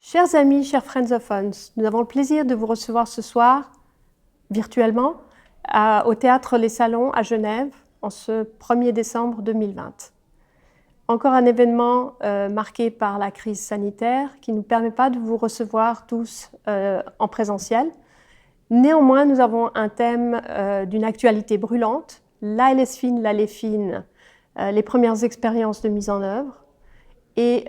Chers amis, chers Friends of Funds, nous avons le plaisir de vous recevoir ce soir, virtuellement, au Théâtre Les Salons à Genève, en ce 1er décembre 2020. Encore un événement marqué par la crise sanitaire qui ne nous permet pas de vous recevoir tous en présentiel. Néanmoins, nous avons un thème d'une actualité brûlante, l'ALS-FIN, l'ALEFIN, les premières expériences de mise en œuvre, et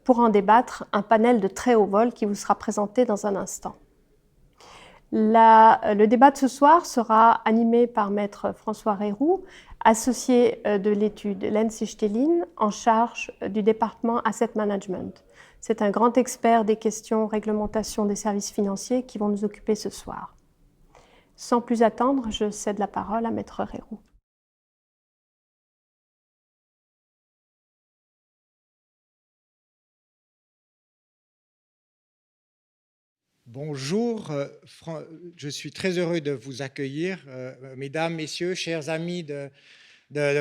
pour en débattre, un panel de très haut vol qui vous sera présenté dans un instant. Le débat de ce soir sera animé par Maître François Reyroux, associé de l'étude Lenzi Stellin, en charge du département Asset Management. C'est un grand expert des questions réglementation des services financiers qui vont nous occuper ce soir. Sans plus attendre, je cède la parole à Maître Reyroux. Bonjour, je suis très heureux de vous accueillir, mesdames, messieurs, chers amis de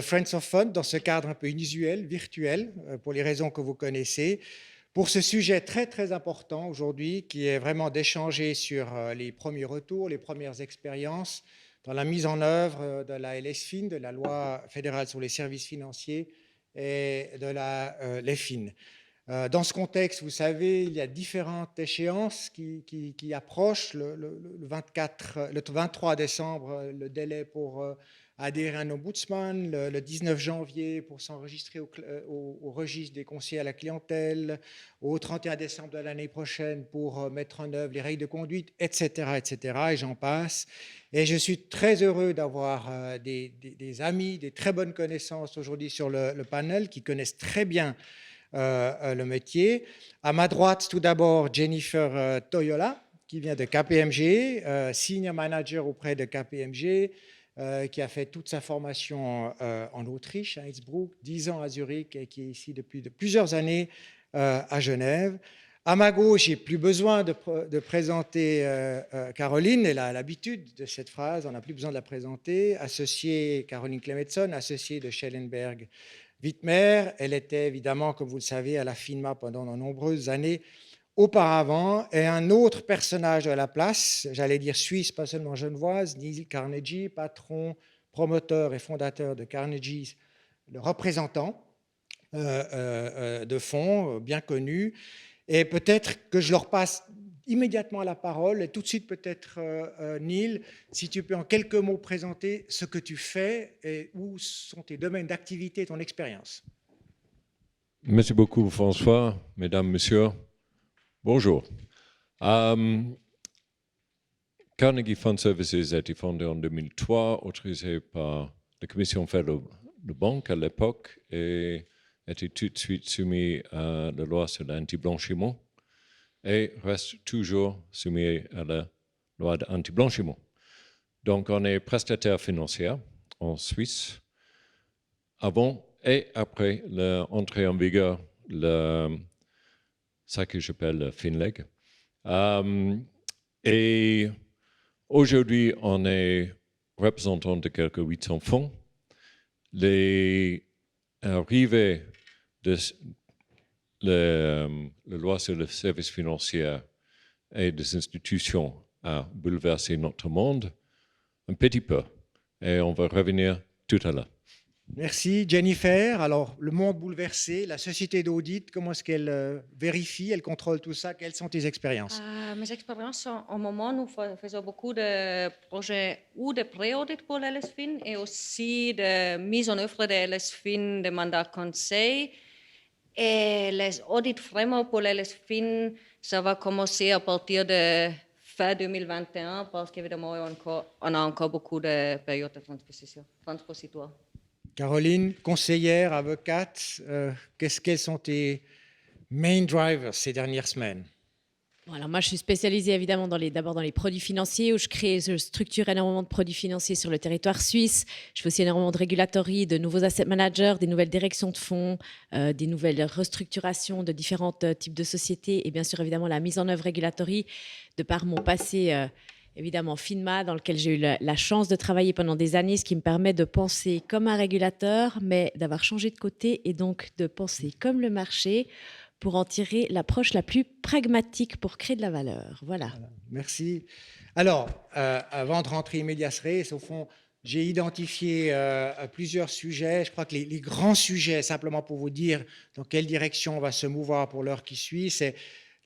Friends of Fund, dans ce cadre un peu inusuel, virtuel, pour les raisons que vous connaissez, pour ce sujet très très important aujourd'hui, qui est vraiment d'échanger sur les premiers retours, les premières expériences dans la mise en œuvre de la LSFIN, de la loi fédérale sur les services financiers et de la LEFIN. Dans ce contexte, vous savez, il y a différentes échéances qui approchent. Le 23 décembre, le délai pour adhérer à un ombudsman, le 19 janvier pour s'enregistrer au registre des conseillers à la clientèle, au 31 décembre de l'année prochaine pour mettre en œuvre les règles de conduite, etc., et j'en passe. Et je suis très heureux d'avoir des amis, des très bonnes connaissances aujourd'hui sur le panel qui connaissent très bien le métier. À ma droite, tout d'abord, Jennifer Toyola, qui vient de KPMG, senior manager auprès de KPMG, qui a fait toute sa formation en Autriche, à Innsbruck, 10 ans à Zurich et qui est ici depuis plusieurs années à Genève. À ma gauche, j'ai plus besoin de présenter Caroline, elle a l'habitude de cette phrase, on n'a plus besoin de la présenter, associée Caroline Clemetson, associée de Schellenberg Wittmer. Elle était évidemment, comme vous le savez, à la FINMA pendant de nombreuses années auparavant. Et un autre personnage de la place, j'allais dire suisse, pas seulement genevoise, Neil Carnegie, patron, promoteur et fondateur de Carnegie, le représentant de fonds bien connu. Et peut-être que je leur passe immédiatement la parole et tout de suite peut-être Neil, si tu peux en quelques mots présenter ce que tu fais et où sont tes domaines d'activité et ton expérience. Merci beaucoup François, mesdames, messieurs, bonjour. Carnegie Fund Services a été fondé en 2003, autorisé par la Commission fédérale de banque à l'époque et a été tout de suite soumis à la loi sur l'anti-blanchiment et reste toujours soumis à la loi d'anti-blanchiment. Donc, on est prestataire financier en Suisse avant et après l'entrée en vigueur de ça que j'appelle le FinLeg. Et aujourd'hui, on est représentant de quelques 800 fonds. Les arrivées de la loi sur les services financiers et des institutions a bouleversé notre monde un petit peu. Et on va revenir tout à l'heure. Merci. Jennifer, alors le monde bouleversé, la société d'audit, comment est-ce qu'elle vérifie, elle contrôle tout ça? Quelles sont tes expériences? Mes expériences, au moment, nous faisons beaucoup de projets ou de pré-audit pour l'LSFIN et aussi de mise en œuvre de l'LSFIN, de mandat conseil. Et les audits vraiment pour l'LSFIN, ça va commencer à partir de fin 2021 parce qu'évidemment, on a encore beaucoup de périodes de transpositoire. Caroline, conseillère, avocate, quels sont tes main drivers ces dernières semaines? Bon, alors moi, je suis spécialisée évidemment d'abord dans les produits financiers où je structure énormément de produits financiers sur le territoire suisse. Je fais aussi énormément de regulatory, de nouveaux asset managers, des nouvelles directions de fonds, des nouvelles restructurations de différents types de sociétés et bien sûr évidemment la mise en œuvre regulatory de par mon passé évidemment FINMA dans lequel j'ai eu la chance de travailler pendant des années, ce qui me permet de penser comme un régulateur mais d'avoir changé de côté et donc de penser comme le marché pour en tirer l'approche la plus pragmatique pour créer de la valeur. Voilà. Merci. Alors, avant de rentrer in medias res, au fond, j'ai identifié plusieurs sujets. Je crois que les grands sujets, simplement pour vous dire dans quelle direction on va se mouvoir pour l'heure qui suit, c'est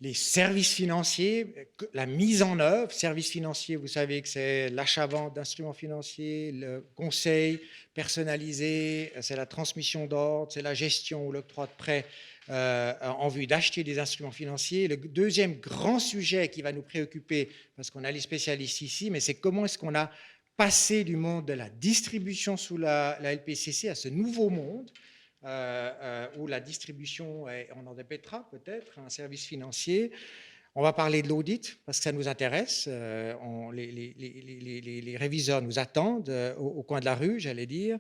les services financiers, la mise en œuvre. Services financiers, vous savez que c'est l'achat-vente d'instruments financiers, le conseil personnalisé, c'est la transmission d'ordre, c'est la gestion ou l'octroi de prêts en vue d'acheter des instruments financiers. Le deuxième grand sujet qui va nous préoccuper, parce qu'on a les spécialistes ici, mais c'est comment est-ce qu'on a passé du monde de la distribution sous la LPCC à ce nouveau monde où la distribution, on en répétera peut-être, un service financier. On va parler de l'audit parce que ça nous intéresse. Les réviseurs nous attendent au coin de la rue, j'allais dire.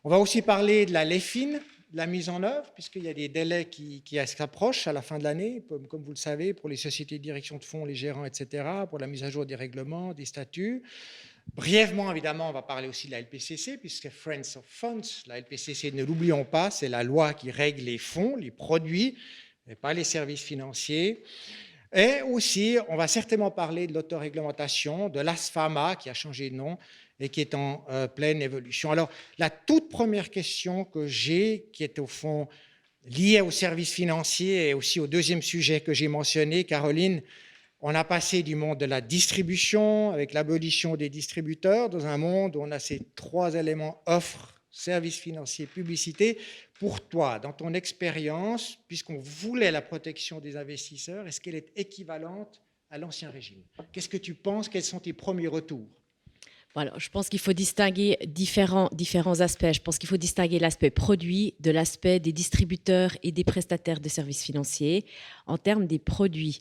On va aussi parler de la LEFIN, de la mise en œuvre, puisqu'il y a des délais qui s'approchent à la fin de l'année, comme vous le savez, pour les sociétés de direction de fonds, les gérants, etc., pour la mise à jour des règlements, des statuts. Brièvement, évidemment, on va parler aussi de la LPCC, puisque Friends of Funds, la LPCC, ne l'oublions pas, c'est la loi qui règle les fonds, les produits, et pas les services financiers. Et aussi, on va certainement parler de l'autoréglementation, de l'ASFAMA, qui a changé de nom et qui est en pleine évolution. Alors, la toute première question que j'ai, qui est au fond liée aux services financiers et aussi au deuxième sujet que j'ai mentionné, Caroline, on a passé du monde de la distribution avec l'abolition des distributeurs dans un monde où on a ces trois éléments offre, services financiers, publicité. Pour toi, dans ton expérience, puisqu'on voulait la protection des investisseurs, est-ce qu'elle est équivalente à l'ancien régime? Qu'est-ce que tu penses? Quels sont tes premiers retours? Voilà, je pense qu'il faut distinguer différents aspects. Je pense qu'il faut distinguer l'aspect produit de l'aspect des distributeurs et des prestataires de services financiers. En termes des produits,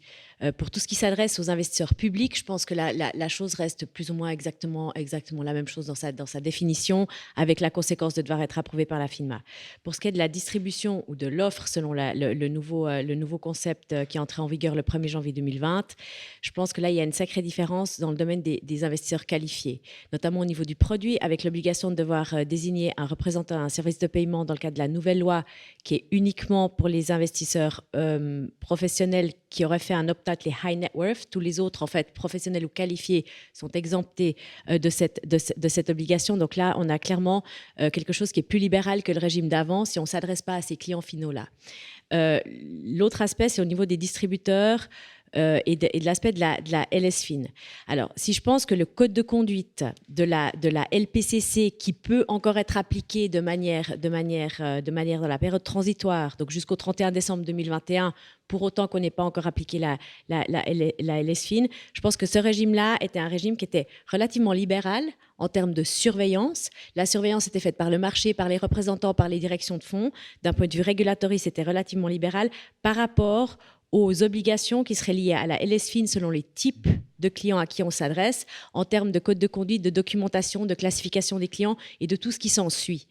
pour tout ce qui s'adresse aux investisseurs publics, je pense que la chose reste plus ou moins exactement la même chose dans sa définition, avec la conséquence de devoir être approuvée par la FINMA. Pour ce qui est de la distribution ou de l'offre, selon le nouveau concept qui est entré en vigueur le 1er janvier 2020, je pense que là, il y a une sacrée différence dans le domaine des investisseurs qualifiés, notamment au niveau du produit, avec l'obligation de devoir désigner un représentant d'un service de paiement dans le cadre de la nouvelle loi, qui est uniquement pour les investisseurs professionnels qui auraient fait un opt-out, les high net worth. Tous les autres, en fait, professionnels ou qualifiés, sont exemptés de cette obligation. Donc là, on a clairement quelque chose qui est plus libéral que le régime d'avant si on ne s'adresse pas à ces clients finaux-là. L'autre aspect, c'est au niveau des distributeurs et de l'aspect de la LSFIN. Alors, si je pense que le code de conduite de la LPCC, qui peut encore être appliqué de manière dans la période transitoire, donc jusqu'au 31 décembre 2021, pour autant qu'on n'ait pas encore appliqué la LSFIN, je pense que ce régime-là était un régime qui était relativement libéral en termes de surveillance. La surveillance était faite par le marché, par les représentants, par les directions de fonds. D'un point de vue régulatory, c'était relativement libéral par rapport aux obligations qui seraient liées à la LSFIN selon les types de clients à qui on s'adresse, en termes de code de conduite, de documentation, de classification des clients et de tout ce qui s'ensuit.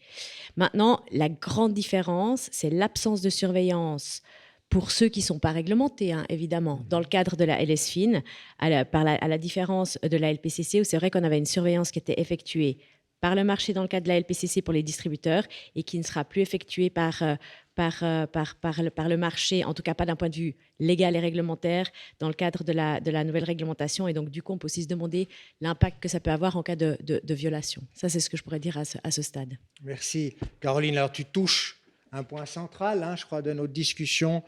Maintenant, la grande différence, c'est l'absence de surveillance pour ceux qui ne sont pas réglementés, évidemment, dans le cadre de la LSFIN, à la différence de la LPCC, où c'est vrai qu'on avait une surveillance qui était effectuée par le marché dans le cadre de la LPCC pour les distributeurs et qui ne sera plus effectuée par le marché, en tout cas pas d'un point de vue légal et réglementaire, dans le cadre de la nouvelle réglementation. Et donc, du coup, on peut aussi se demander l'impact que ça peut avoir en cas de violation. Ça, c'est ce que je pourrais dire à ce stade. Merci. Caroline, alors tu touches un point central, je crois, de notre discussion.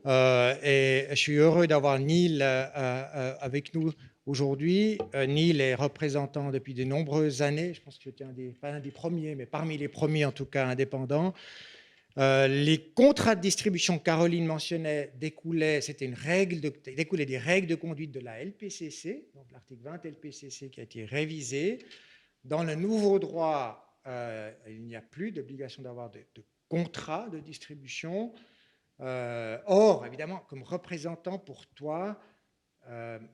Et je suis heureux d'avoir Neil avec nous aujourd'hui. Neil est représentant depuis de nombreuses années. Je pense que tu es pas un des premiers, mais parmi les premiers, en tout cas, indépendants. Les contrats de distribution que Caroline mentionnait découlaient des règles de conduite de la LPCC, donc l'article 20 LPCC qui a été révisé. Dans le nouveau droit, il n'y a plus d'obligation d'avoir de contrat de distribution. Or, évidemment, comme représentant pour toi,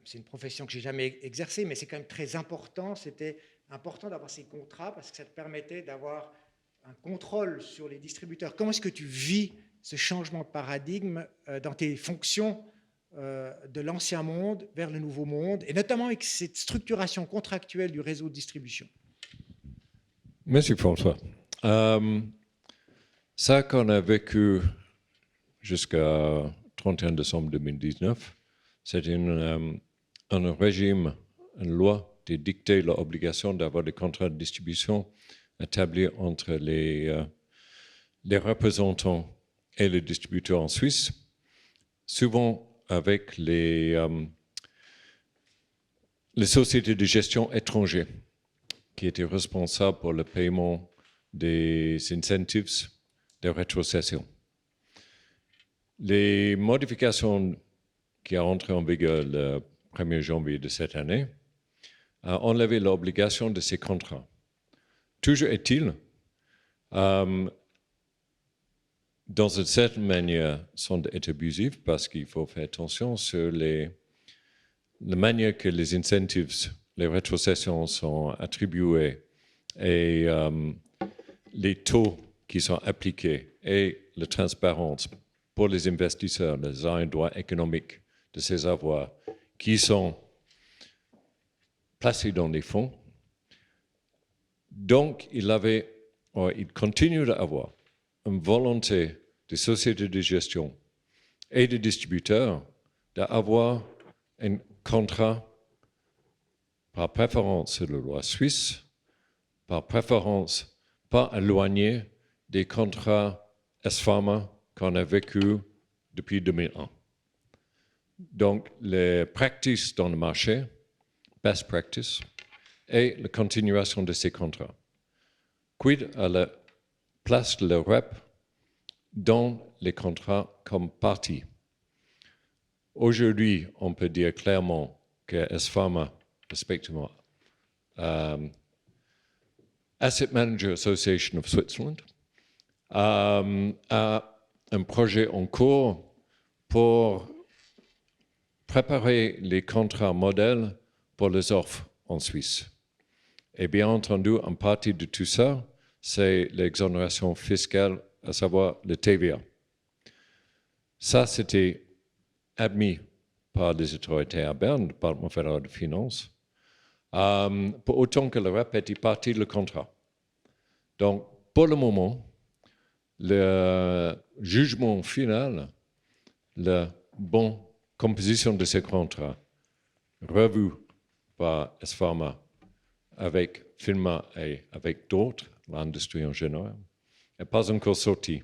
c'est une profession que je n'ai jamais exercée, mais c'est quand même très important. C'était important d'avoir ces contrats parce que ça te permettait d'avoir un contrôle sur les distributeurs. Comment est-ce que tu vis ce changement de paradigme dans tes fonctions de l'ancien monde vers le nouveau monde, et notamment avec cette structuration contractuelle du réseau de distribution? Merci François. Ça qu'on a vécu jusqu'à 31 décembre 2019. C'est un régime, une loi qui dictait l'obligation d'avoir des contrats de distribution établis entre les représentants et les distributeurs en Suisse, souvent avec les sociétés de gestion étrangères qui étaient responsables pour le paiement des incentives de rétrocession. Les modifications qui ont entré en vigueur le 1er janvier de cette année ont enlevé l'obligation de ces contrats. Toujours est-il, dans une certaine manière, sont abusifs parce qu'il faut faire attention sur la manière que les incentives, les rétrocessions sont attribuées et les taux qui sont appliqués et la transparence pour les investisseurs, les ayants droit économiques de ces avoirs qui sont placés dans les fonds. Donc, il continue d'avoir une volonté des sociétés de gestion et des distributeurs d'avoir un contrat par préférence sur la loi suisse, par préférence pas éloigné des contrats S-Pharma qu'on a vécu depuis 2001. Donc, les pratiques dans le marché, best practice, et la continuation de ces contrats. Quid à la place de l'Europe dans les contrats comme partie. Aujourd'hui, on peut dire clairement que S-Pharma, respectivement, Asset Manager Association of Switzerland, a un projet en cours pour préparer les contrats modèles pour les offres en Suisse. Et bien entendu, en partie de tout ça, c'est l'exonération fiscale, à savoir le TVA. Ça, c'était admis par les autorités à Berne, le département fédéral de finances, pour autant que l'Europe était partie du contrat. Donc, pour le moment, le jugement final, la bonne composition de ces contrats, revu par S-Pharma avec Pharma et avec d'autres, l'industrie en général, n'est pas encore sortie.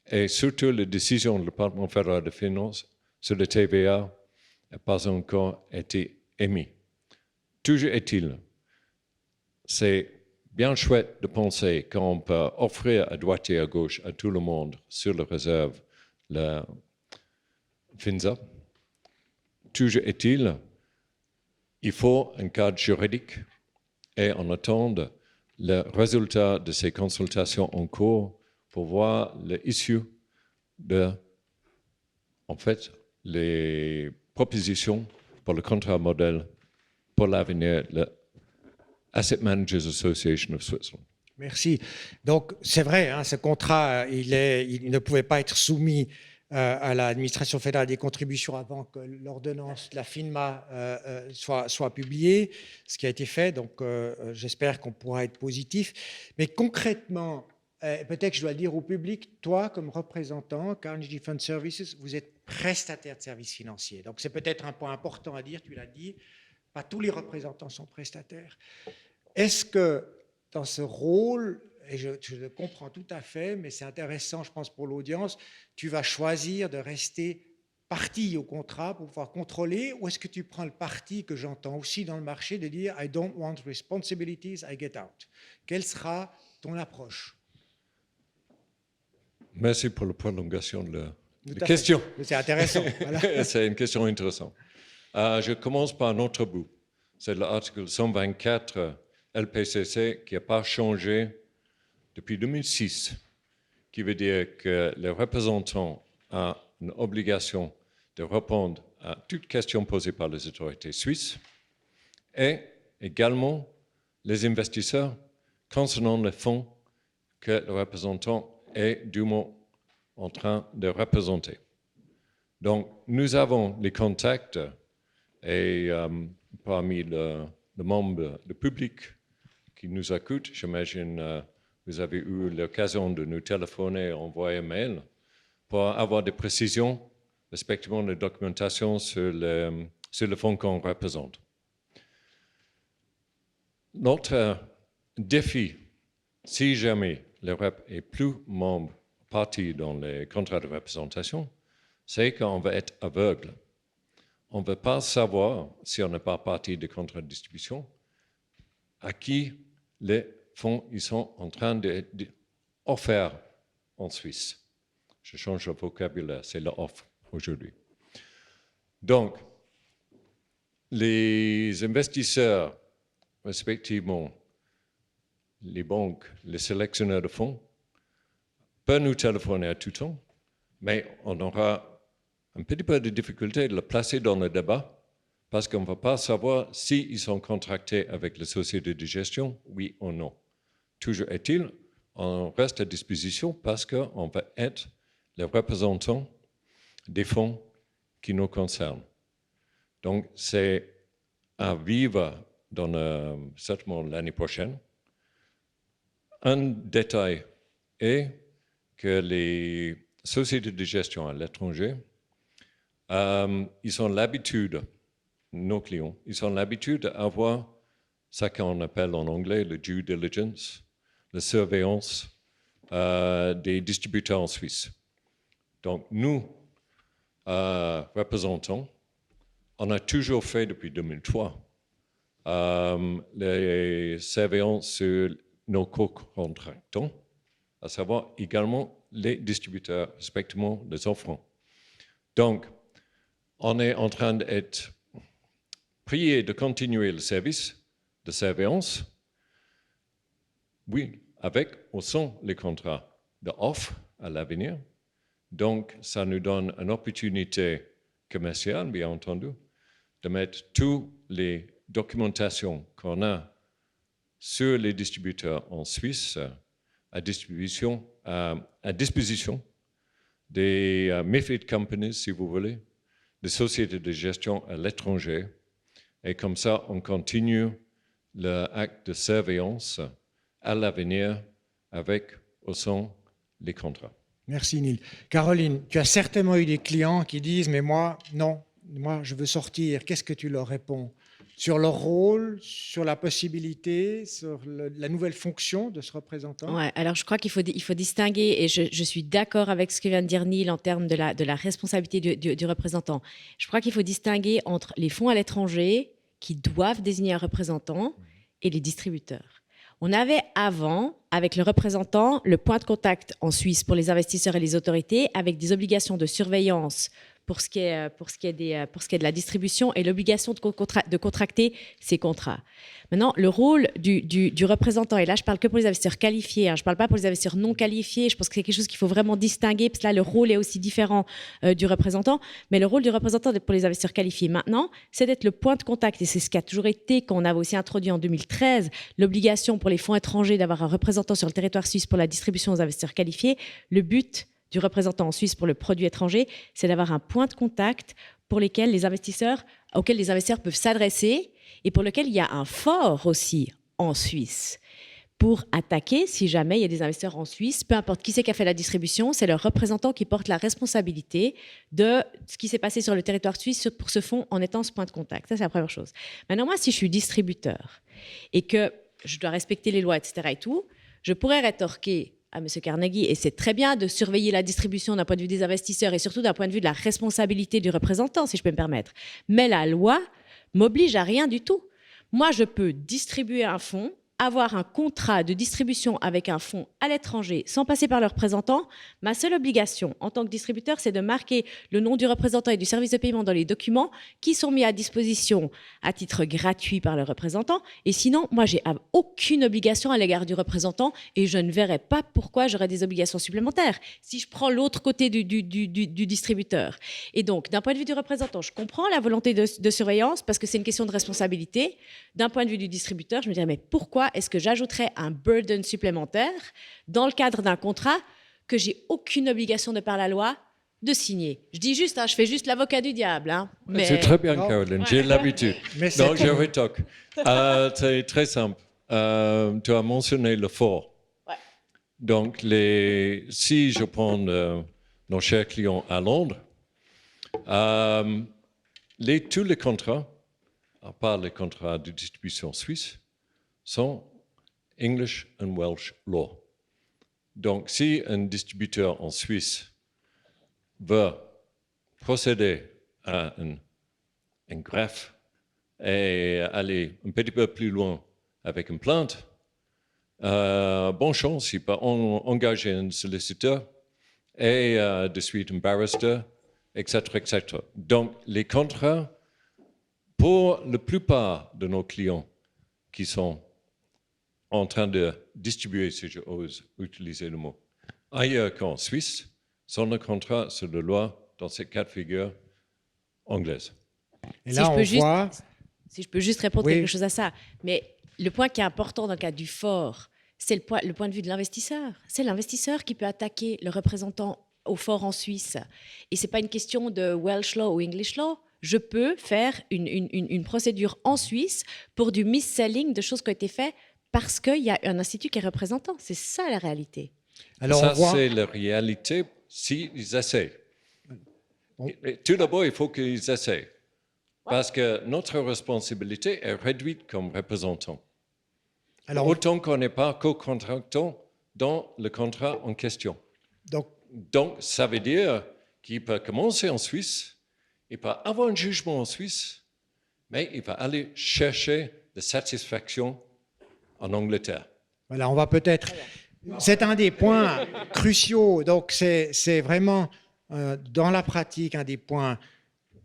Et surtout, la décision du département fédéral de finances sur le TVA n'a pas encore été émise. Toujours est-il, c'est bien chouette de penser qu'on peut offrir à droite et à gauche à tout le monde sur la réserve la FINSA. Toujours est-il, il faut un cadre juridique et on attend le résultat de ces consultations en cours pour voir l'issue de, en fait, les propositions pour le contrat modèle pour l'avenir, le Asset Managers Association of Switzerland. Merci. Donc, c'est vrai, hein, ce contrat, il ne pouvait pas être soumis à l'administration fédérale des contributions avant que l'ordonnance de la FINMA soit publiée, ce qui a été fait. Donc, j'espère qu'on pourra être positif. Mais concrètement, peut-être que je dois le dire au public, toi, comme représentant, Carnegie Fund Services, vous êtes prestataire de services financiers. Donc, c'est peut-être un point important à dire, tu l'as dit, pas tous les représentants sont prestataires. Est-ce que dans ce rôle, et je le comprends tout à fait, mais c'est intéressant, je pense, pour l'audience, tu vas choisir de rester partie au contrat pour pouvoir contrôler, ou est-ce que tu prends le parti que j'entends aussi dans le marché de dire « I don't want responsibilities, I get out ». Quelle sera ton approche? Merci pour la prolongation de la question. C'est intéressant. Voilà. C'est une question intéressante. Je commence par un autre bout. C'est l'article 124 LPCC qui n'a pas changé depuis 2006, qui veut dire que les représentants ont une obligation de répondre à toute question posée par les autorités suisses et également les investisseurs concernant les fonds que le représentant est dûment en train de représenter. Donc, nous avons les contacts et parmi les membres du public qui nous écoutent, j'imagine vous avez eu l'occasion de nous téléphoner, envoyer un mail pour avoir des précisions respectivement la documentation sur le fonds qu'on représente. Notre défi, si jamais l'Europe est plus membre partie dans les contrats de représentation, c'est qu'on va être aveugle. On ne veut pas savoir, si on n'est pas partie des contrats de distribution, à qui les fonds ils sont en train d'offrir en Suisse. Je change le vocabulaire, c'est l'offre aujourd'hui. Donc, les investisseurs, respectivement, les banques, les sélectionneurs de fonds, peuvent nous téléphoner à tout temps, mais on aura un petit peu de difficulté de le placer dans le débat parce qu'on ne va pas savoir s'ils sont contractés avec les sociétés de gestion, oui ou non. Toujours est-il, on reste à disposition parce qu'on va être les représentants des fonds qui nous concernent. Donc, c'est à vivre certainement l'année prochaine. Un détail est que les sociétés de gestion à l'étranger, ils ont l'habitude, nos clients, ils ont l'habitude d'avoir ce qu'on appelle en anglais le due diligence, la surveillance des distributeurs en Suisse. Donc, nous, représentants, on a toujours fait depuis 2003 les surveillances sur nos co-contractants, à savoir également les distributeurs, respectivement les offrants. Donc, on est en train d'être prié de continuer le service de surveillance, oui, avec ou sans les contrats d'offre à l'avenir. Donc, ça nous donne une opportunité commerciale, bien entendu, de mettre toutes les documentations qu'on a sur les distributeurs en Suisse à disposition des MiFID companies, si vous voulez, des sociétés de gestion à l'étranger. Et comme ça, on continue l'acte de surveillance à l'avenir avec ou sans les contrats. Merci Neil. Caroline, tu as certainement eu des clients qui disent « mais moi, non, moi je veux sortir ». Qu'est-ce que tu leur réponds ? Sur leur rôle, sur la possibilité, sur la nouvelle fonction de ce représentant ? Ouais, alors je crois qu'il faut distinguer, et je suis d'accord avec ce que vient de dire Neil en termes de la responsabilité du représentant. Je crois qu'il faut distinguer entre les fonds à l'étranger qui doivent désigner un représentant et les distributeurs. On avait avant, avec le représentant, le point de contact en Suisse pour les investisseurs et les autorités, avec des obligations de surveillance pour ce qui est de la distribution et l'obligation de contracter ces contrats. Maintenant, le rôle du représentant, et là je parle que pour les investisseurs qualifiés, je ne parle pas pour les investisseurs non qualifiés, je pense que c'est quelque chose qu'il faut vraiment distinguer, parce que là le rôle est aussi différent du représentant, mais le rôle du représentant pour les investisseurs qualifiés maintenant, c'est d'être le point de contact, et c'est ce qui a toujours été, qu'on avait aussi introduit en 2013, l'obligation pour les fonds étrangers d'avoir un représentant sur le territoire suisse pour la distribution aux investisseurs qualifiés. Le but du représentant en Suisse pour le produit étranger, c'est d'avoir un point de contact auquel les investisseurs peuvent s'adresser et pour lequel il y a un fort aussi en Suisse pour attaquer si jamais il y a des investisseurs en Suisse, peu importe qui c'est qui a fait la distribution, c'est leur représentant qui porte la responsabilité de ce qui s'est passé sur le territoire suisse pour ce fonds en étant ce point de contact. Ça, c'est la première chose. Maintenant, moi, si je suis distributeur et que je dois respecter les lois, etc. et tout, je pourrais rétorquer à M. Carnegie, et c'est très bien de surveiller la distribution d'un point de vue des investisseurs et surtout d'un point de vue de la responsabilité du représentant, si je peux me permettre. Mais la loi m'oblige à rien du tout. Moi, je peux distribuer un fonds, avoir un contrat de distribution avec un fonds à l'étranger sans passer par le représentant. Ma seule obligation en tant que distributeur, c'est de marquer le nom du représentant et du service de paiement dans les documents qui sont mis à disposition à titre gratuit par le représentant. Et sinon, moi, j'ai aucune obligation à l'égard du représentant et je ne verrai pas pourquoi j'aurais des obligations supplémentaires si je prends l'autre côté du distributeur. Et donc, d'un point de vue du représentant, je comprends la volonté de surveillance parce que c'est une question de responsabilité. D'un point de vue du distributeur, je me dirais, mais pourquoi est-ce que j'ajouterais un burden supplémentaire dans le cadre d'un contrat que j'ai aucune obligation de par la loi de signer? Je dis juste, je fais juste l'avocat du diable. Mais... C'est très bien, Caroline, j'ai l'habitude. Donc, je retoque. C'est très simple. Tu as mentionné le fort. Ouais. Donc, si je prends nos chers clients à Londres, Tous les contrats, à part les contrats de distribution suisse, sont English and Welsh law. Donc, si un distributeur en Suisse veut procéder à un greffe et aller un petit peu plus loin avec une plainte, bonne chance, il peut engager un solliciteur et de suite un barrister, etc., etc. Donc, les contrats, pour la plupart de nos clients qui sont en train de distribuer, si j'ose utiliser le mot, ailleurs qu'en Suisse, sont le contrat sur la loi dans cette cas de figure anglaise. Et là, on voit... Si je peux juste répondre Oui. quelque chose à ça. Mais le point qui est important dans le cas du fort, c'est le point de vue de l'investisseur. C'est l'investisseur qui peut attaquer le représentant au fort en Suisse. Et ce n'est pas une question de Welsh law ou English law. Je peux faire une procédure en Suisse pour du mis-selling de choses qui ont été faites parce qu'il y a un institut qui est représentant. C'est ça la réalité. Alors, ça, on voit... c'est la réalité s'ils essaient. Et tout d'abord, il faut qu'ils essaient. Parce que notre responsabilité est réduite comme représentant. Alors, autant qu'on n'est pas co-contractant dans le contrat en question. Donc, ça veut dire qu'il peut commencer en Suisse, il peut avoir un jugement en Suisse, mais il va aller chercher de satisfaction en Angleterre. Voilà, on va peut-être... C'est un des points cruciaux. Donc, c'est vraiment, dans la pratique, un des points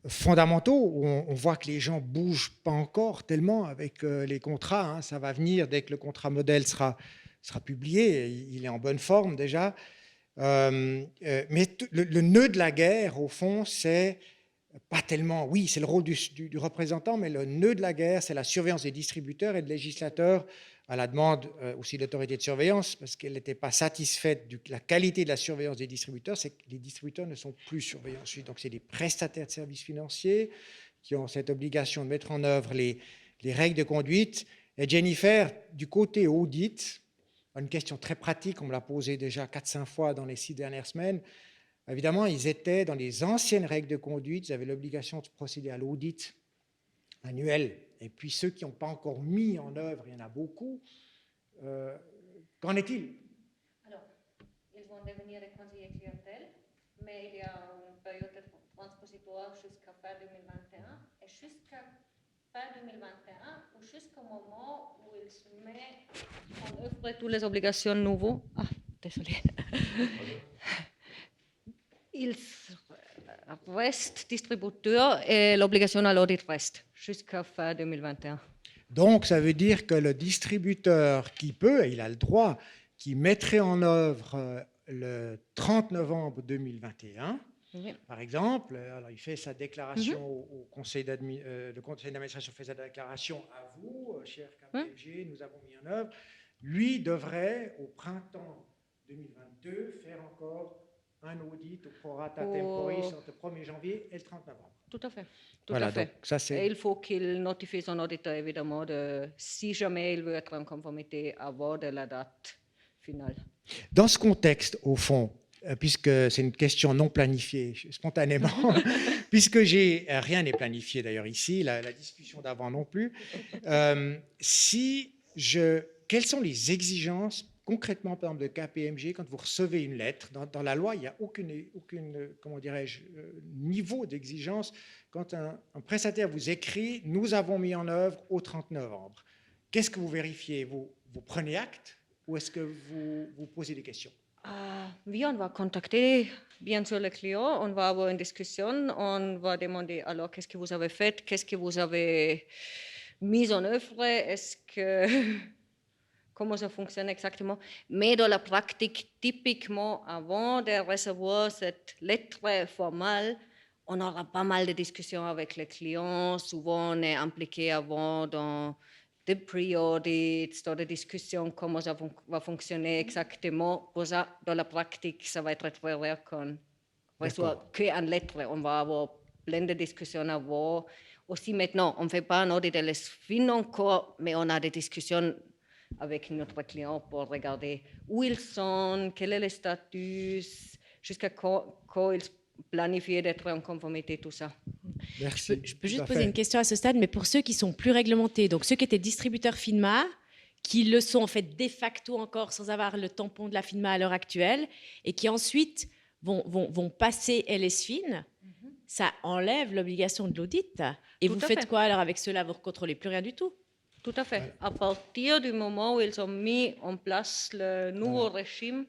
fondamentaux où on voit que les gens ne bougent pas encore tellement avec les contrats. Hein. Ça va venir dès que le contrat modèle sera publié. Il est en bonne forme déjà. Mais le nœud de la guerre, au fond, c'est pas tellement... Oui, c'est le rôle du représentant, mais le nœud de la guerre, c'est la surveillance des distributeurs et des législateurs à la demande aussi de l'autorité de surveillance, parce qu'elle n'était pas satisfaite de la qualité de la surveillance des distributeurs, c'est que les distributeurs ne sont plus surveillés ensuite. Donc, c'est des prestataires de services financiers qui ont cette obligation de mettre en œuvre les règles de conduite. Et Jennifer, du côté audit, une question très pratique, on me l'a posée déjà 4-5 fois dans les 6 dernières semaines. Évidemment, ils étaient dans les anciennes règles de conduite, ils avaient l'obligation de procéder à l'audit annuel. Et puis ceux qui n'ont pas encore mis en œuvre, il y en a beaucoup. Qu'en est-il? Alors, ils vont devenir des conseillers clientèle, mais il y a une période transpositoire jusqu'à fin 2021. Et jusqu'à fin 2021, ou jusqu'au moment où ils se mettent en œuvre toutes les obligations nouvelles. Ah, désolé. Ils restent distributeurs et l'obligation à l'audit reste jusqu'à fin 2021. Donc, ça veut dire que le distributeur qui peut, et il a le droit, qui mettrait en œuvre le 30 novembre 2021, oui. Par exemple, alors il fait sa déclaration au conseil le conseil d'administration fait sa déclaration à vous, cher KPMG, nous avons mis en œuvre. Lui devrait, au printemps 2022, faire encore un audit au prorata temporis entre le 1er janvier et le 30 novembre. Tout à fait. Voilà, à fait. Donc, ça, et il faut qu'il notifie son auditeur, évidemment, si jamais il veut être en conformité avant de la date finale. Dans ce contexte, au fond, puisque c'est une question non planifiée, spontanément, puisque rien n'est planifié d'ailleurs ici, la discussion d'avant non plus, quelles sont les exigences concrètement, par exemple, de KPMG, quand vous recevez une lettre, dans la loi, il n'y a aucune comment dirais-je, niveau d'exigence. Quand un prestataire vous écrit « Nous avons mis en œuvre au 30 novembre », qu'est-ce que vous vérifiez? Vous prenez acte ou est-ce que vous posez des questions? Oui, on va contacter bien sûr le client, on va avoir une discussion, on va demander alors qu'est-ce que vous avez fait, qu'est-ce que vous avez mis en œuvre, est-ce que... comment ça fonctionne exactement. Mais dans la pratique, typiquement, avant de recevoir cette lettre formelle, on aura pas mal de discussions avec les clients. Souvent, on est impliqué avant dans des pre-audits, dans des discussions, comment ça va fonctionner exactement. Pour ça, dans la pratique, ça va être très rare qu'on reçoit qu'une lettre. On va avoir plein de discussions avant. Aussi maintenant, on ne fait pas un audit de l'ESFIN encore, mais on a des discussions avec notre client pour regarder où ils sont, quel est le statut, jusqu'à quand ils planifier d'être en conformité, tout ça. Merci. Je peux Tout juste à poser fait. une question à ce stade, mais pour ceux qui sont plus réglementés, donc ceux qui étaient distributeurs FINMA, qui le sont en fait de facto encore sans avoir le tampon de la FINMA à l'heure actuelle, et qui ensuite vont passer LSFIN, ça enlève l'obligation de l'audit. Et Tout vous à faites fait. quoi alors avec ceux-là? Vous ne contrôlez plus rien du tout? Tout à fait. À partir du moment où ils ont mis en place le nouveau régime,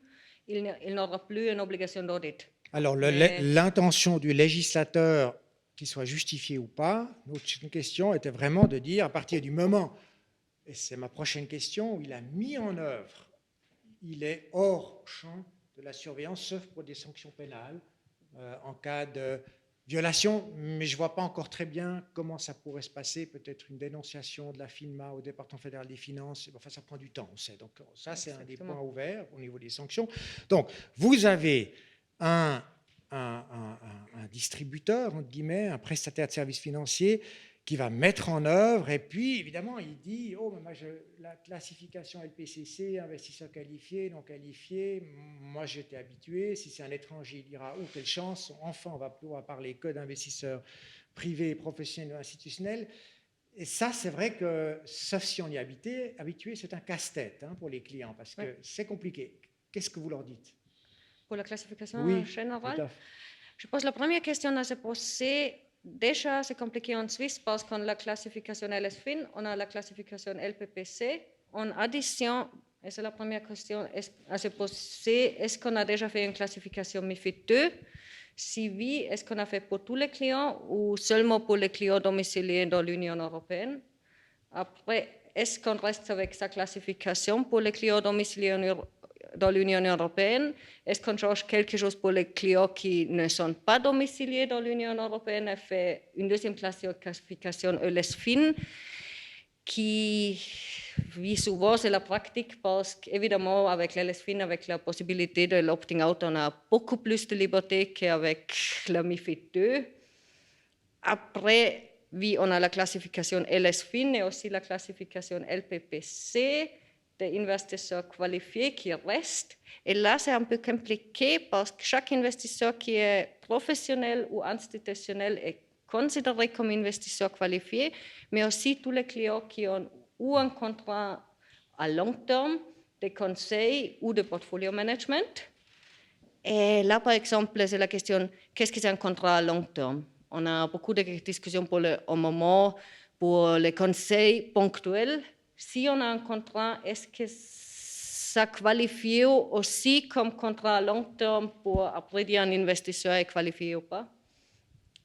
il n'aura plus une obligation d'audit. Alors, Mais- l'intention du législateur, qu'il soit justifié ou pas, notre question était vraiment de dire, à partir du moment, et c'est ma prochaine question, où il a mis en œuvre, il est hors champ de la surveillance, sauf pour des sanctions pénales, en cas de violation, mais je ne vois pas encore très bien comment ça pourrait se passer, peut-être une dénonciation de la FINMA au département fédéral des finances, enfin ça prend du temps, on sait. Donc ça, c'est un des points ouverts au niveau des sanctions. Donc, vous avez un distributeur, entre guillemets, un prestataire de services financiers qui va mettre en œuvre, et puis évidemment il dit, oh, moi, la classification LPCC, investisseur qualifié, non qualifié, moi j'étais habitué, si c'est un étranger il dira, oh quelle chance, enfin on va pouvoir parler que d'investisseurs privés, professionnels ou institutionnels. Et ça, c'est vrai que, sauf si on y est habitué, c'est un casse-tête pour les clients, parce que c'est compliqué. Qu'est-ce que vous leur dites? Pour la classification Oui, générale, tout à fait. je pense que la première question à se poser, déjà c'est compliqué en Suisse parce qu'on a la classification LSFIN, on a la classification LPPC. En addition, et c'est la première question à se poser, est-ce qu'on a déjà fait une classification MiFID II? Si oui, est-ce qu'on a fait pour tous les clients ou seulement pour les clients domiciliés dans l'Union européenne? Après, est-ce qu'on reste avec sa classification pour les clients domiciliés dans l'Union européenne? Est-ce qu'on change quelque chose pour les clients qui ne sont pas domiciliés dans l'Union européenne et fait une deuxième classification LSFIN qui, oui, souvent c'est la pratique parce qu'évidemment avec l'LSFIN, avec la possibilité de l'opting out, on a beaucoup plus de liberté qu'avec la MiFID II. Après, oui, on a la classification LSFIN et aussi la classification LPPC des investisseurs qualifiés qui restent. Et là, c'est un peu compliqué parce que chaque investisseur qui est professionnel ou institutionnel est considéré comme investisseur qualifié, mais aussi tous les clients qui ont ou un contrat à long terme, de conseil ou de portfolio management. Et là, par exemple, c'est la question, qu'est-ce que c'est un contrat à long terme? On a beaucoup de discussions au moment pour les conseils ponctuels. Si on a un contrat, est-ce que ça qualifie aussi comme contrat à long terme pour après dire un investisseur est qualifié ou pas?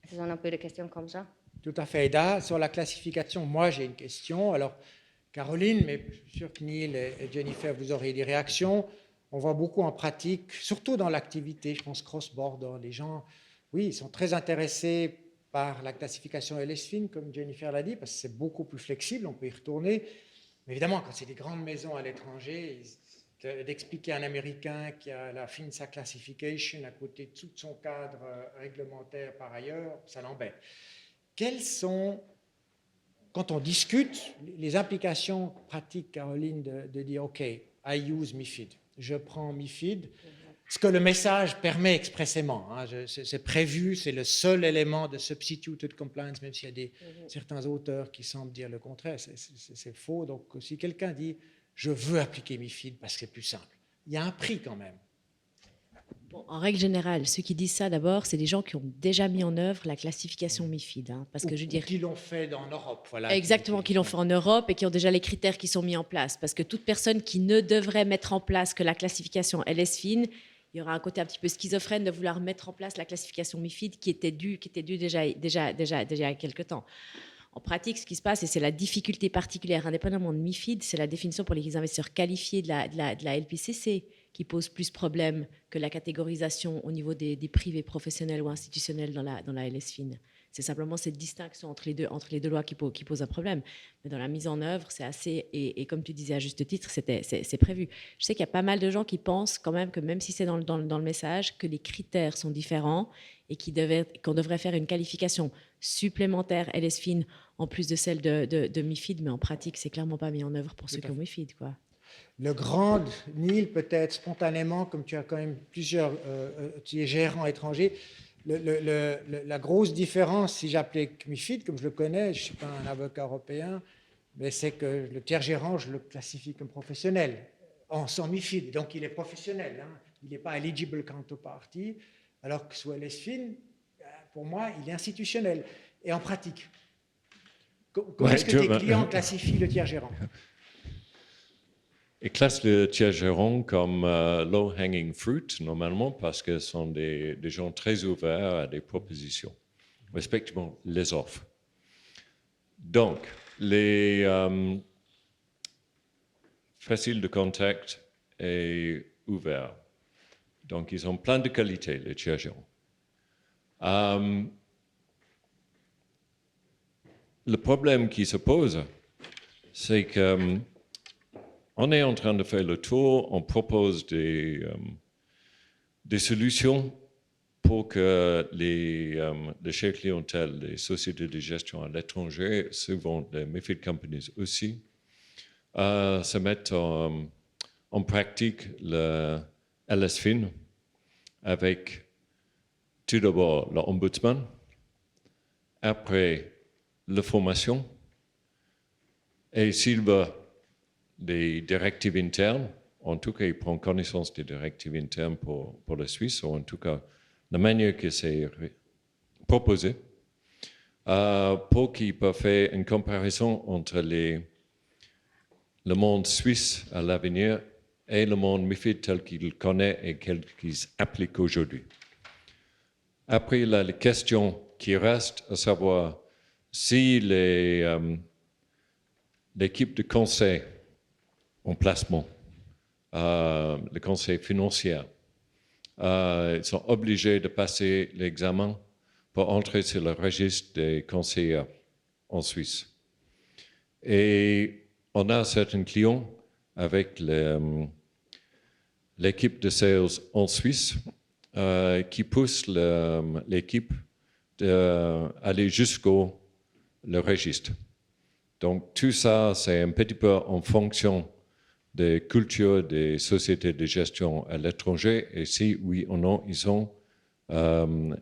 Ce sont un peu des questions comme ça. Tout à fait. Et là, sur la classification, moi j'ai une question. Alors, Caroline, mais je suis sûr que Neil et Jennifer, vous aurez des réactions. On voit beaucoup en pratique, surtout dans l'activité, je pense cross-border, les gens, oui, ils sont très intéressés par la classification LSFIN, comme Jennifer l'a dit, parce que c'est beaucoup plus flexible, on peut y retourner. Mais évidemment, quand c'est des grandes maisons à l'étranger, d'expliquer à un Américain qui a la FINSA Classification à côté de tout son cadre réglementaire par ailleurs, ça l'embête. Quelles sont, quand on discute, les implications pratiques, Caroline, de dire, OK, I use MiFID, je prends MiFID, ce que le message permet expressément, c'est prévu, c'est le seul élément de substituted compliance, même s'il y a certains auteurs qui semblent dire le contraire, c'est faux. Donc, si quelqu'un dit, je veux appliquer MiFID parce que c'est plus simple, il y a un prix quand même. Bon, en règle générale, ceux qui disent ça d'abord, c'est des gens qui ont déjà mis en œuvre la classification MiFID. Parce que je veux dire, qui l'ont fait en Europe. Voilà, exactement, qui l'ont fait en Europe et qui ont déjà les critères qui sont mis en place. Parce que toute personne qui ne devrait mettre en place que la classification LSFIN, il y aura un côté un petit peu schizophrène de vouloir mettre en place la classification MiFID qui était due déjà il y a quelques temps. En pratique, ce qui se passe, et c'est la difficulté particulière, indépendamment de MiFID, c'est la définition pour les investisseurs qualifiés de la LPCC qui pose plus problème que la catégorisation au niveau des privés professionnels ou institutionnels dans la LSFIN. C'est simplement cette distinction entre les deux lois qui pose un problème. Mais dans la mise en œuvre, c'est assez, et comme tu disais à juste titre, c'est prévu. Je sais qu'il y a pas mal de gens qui pensent quand même que même si c'est dans le message, que les critères sont différents et qu'on devrait faire une qualification supplémentaire LSFIN en plus de celle de MiFID, mais en pratique, c'est clairement pas mis en œuvre pour ceux qui ont MiFID, quoi. Le grand Neil, peut-être spontanément, comme tu as quand même plusieurs tu es gérant étranger, La grosse différence, si j'applique MiFID, comme je le connais, je ne suis pas un avocat européen, mais c'est que le tiers gérant, je le classifie comme professionnel, sans MiFID, donc il est professionnel, hein. Il n'est pas eligible counterparty, alors que sous LSFIN, pour moi, il est institutionnel. Et en pratique, comment est-ce que tes clients classifient le tiers gérant? Ils classent le tiers gérant comme low-hanging fruit, normalement, parce que ce sont des gens très ouverts à des propositions, respectivement les offres. Donc, les faciles de contact et ouverts. Donc, ils ont plein de qualités, les tiers gérants. Le problème qui se pose, c'est que on est en train de faire le tour, on propose des solutions pour que les chefs clientèle, les sociétés de gestion à l'étranger, souvent les MiFID companies aussi, se mettent en pratique le LSFIN avec tout d'abord l'ombudsman, après la formation, et s'il veut des directives internes, en tout cas, il prend connaissance des directives internes pour la Suisse, ou en tout cas, la manière que c'est proposé, pour qu'il puisse faire une comparaison entre le monde suisse à l'avenir et le monde MiFID tel qu'il connaît et tel qu'il applique aujourd'hui. Après, il y a les questions qui restent, à savoir si l'équipe de conseil en placement, le conseil financier, ils sont obligés de passer l'examen pour entrer sur le registre des conseillers en Suisse. Et on a certains clients avec l'équipe de sales en Suisse qui poussent l'équipe d'aller jusqu'au registre. Donc tout ça, c'est un petit peu en fonction des cultures des sociétés de gestion à l'étranger et si oui ou non ils ont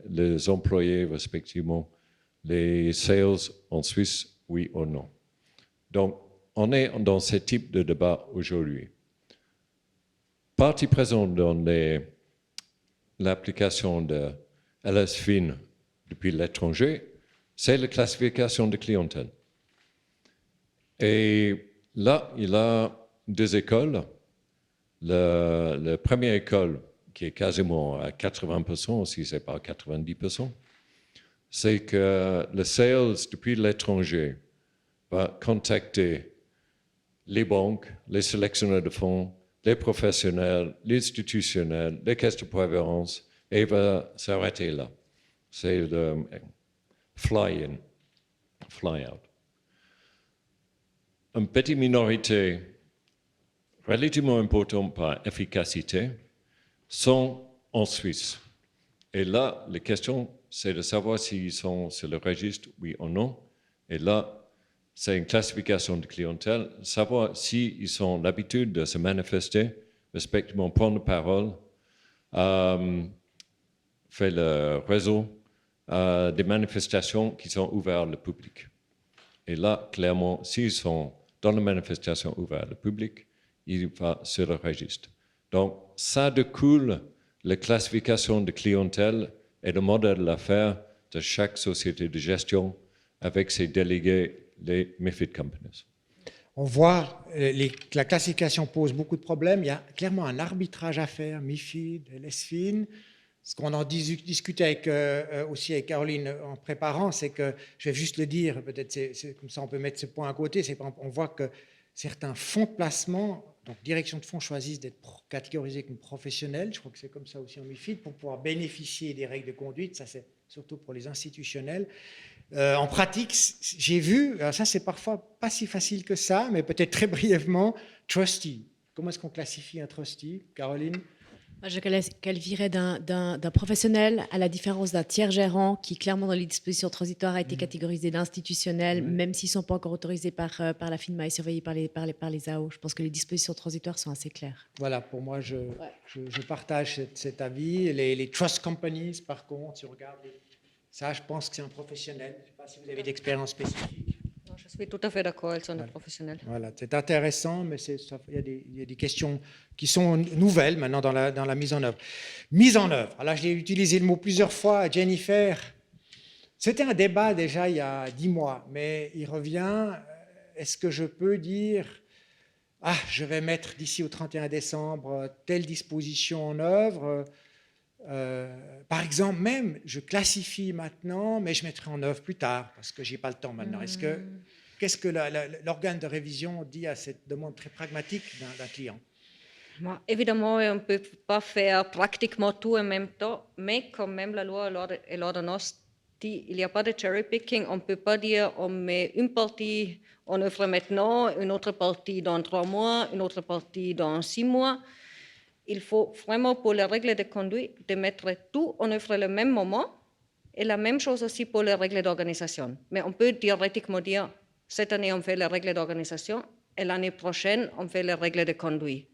les employés respectivement les sales en Suisse, oui ou non. Donc on est dans ce type de débat aujourd'hui. Partie présente dans l'application de LSFIN depuis l'étranger, c'est la classification de clientèle. Et là, il y a deux écoles. La première école, qui est quasiment à 80%, si ce n'est pas 90%, c'est que le sales depuis l'étranger va contacter les banques, les sélectionneurs de fonds, les professionnels, les institutionnels, les caisses de prévoyance, et va s'arrêter là. C'est le fly-in, fly-out. Une petite minorité relativement importante par efficacité sont en Suisse. Et là, la question, c'est de savoir s'ils sont sur le registre, oui ou non. Et là, c'est une classification de clientèle, savoir s'ils ont l'habitude de se manifester, respectivement prendre parole, faire le réseau, des manifestations qui sont ouvertes au public. Et là, clairement, s'ils sont dans les manifestations ouvertes au public, ils vont sur le registre. Donc, ça découle la classification de clientèle et le modèle d'affaires de chaque société de gestion avec ses délégués, les MiFID companies. On voit la classification pose beaucoup de problèmes. Il y a clairement un arbitrage à faire, MiFID, LSFIN. Ce qu'on en discutait aussi avec Caroline en préparant, c'est que, je vais juste le dire, peut-être c'est comme ça on peut mettre ce point à côté, c'est qu'on voit que certains fonds de placement, donc direction de fonds, choisissent d'être catégorisés comme professionnels, je crois que c'est comme ça aussi en MiFID, pour pouvoir bénéficier des règles de conduite, ça c'est surtout pour les institutionnels. En pratique, j'ai vu, alors ça c'est parfois pas si facile que ça, mais peut-être très brièvement, trustee. Comment est-ce qu'on classifie un trustee, Caroline? Moi, je qualifierais d'un professionnel, à la différence d'un tiers gérant qui, clairement, dans les dispositions transitoires, a été catégorisé d'institutionnel, même s'ils ne sont pas encore autorisés par la FINMA et surveillés par les AO. Je pense que les dispositions transitoires sont assez claires. Voilà, pour moi, je partage cet avis. Les trust companies, par contre, si on regarde ça, je pense que c'est un professionnel. Je ne sais pas si vous avez d'expérience spécifique. Non, je suis tout à fait d'accord, elles sont des professionnels. Voilà, c'est intéressant, mais il y a des questions qui sont nouvelles maintenant dans la mise en œuvre. Mise en œuvre. Alors, j'ai utilisé le mot plusieurs fois, Jennifer. C'était un débat déjà il y a 10 mois, mais il revient. Est-ce que je peux dire, je vais mettre d'ici au 31 décembre telle disposition en œuvre par exemple, même, je classifie maintenant, mais je mettrai en œuvre plus tard, parce que je n'ai pas le temps maintenant. Qu'est-ce que l'organe de révision dit à cette demande très pragmatique d'un client? Évidemment, on ne peut pas faire pratiquement tout en même temps, mais quand même, la loi et l'ordonnance dit qu'il n'y a pas de cherry picking. On ne peut pas dire on met une partie en œuvre maintenant, une autre partie dans 3 mois, une autre partie dans 6 mois. Il faut vraiment, pour les règles de conduite, de mettre tout en œuvre le même moment. Et la même chose aussi pour les règles d'organisation. Mais on peut théoriquement dire, cette année, on fait les règles d'organisation et l'année prochaine, on fait les règles de conduite.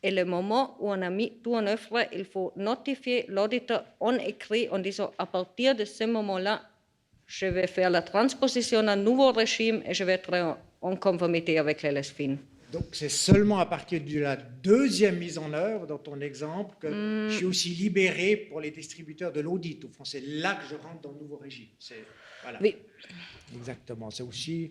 Et le moment où on a mis tout en œuvre, il faut notifier l'auditeur en écrit en disant, à partir de ce moment-là, je vais faire la transposition d'un nouveau régime et je vais être en conformité avec les LSFIN. Donc, c'est seulement à partir de la deuxième mise en œuvre, dans ton exemple, que je suis aussi libéré pour les distributeurs de l'audit. Au fond, c'est là que je rentre dans le nouveau régime. Voilà. Oui. Exactement. C'est aussi...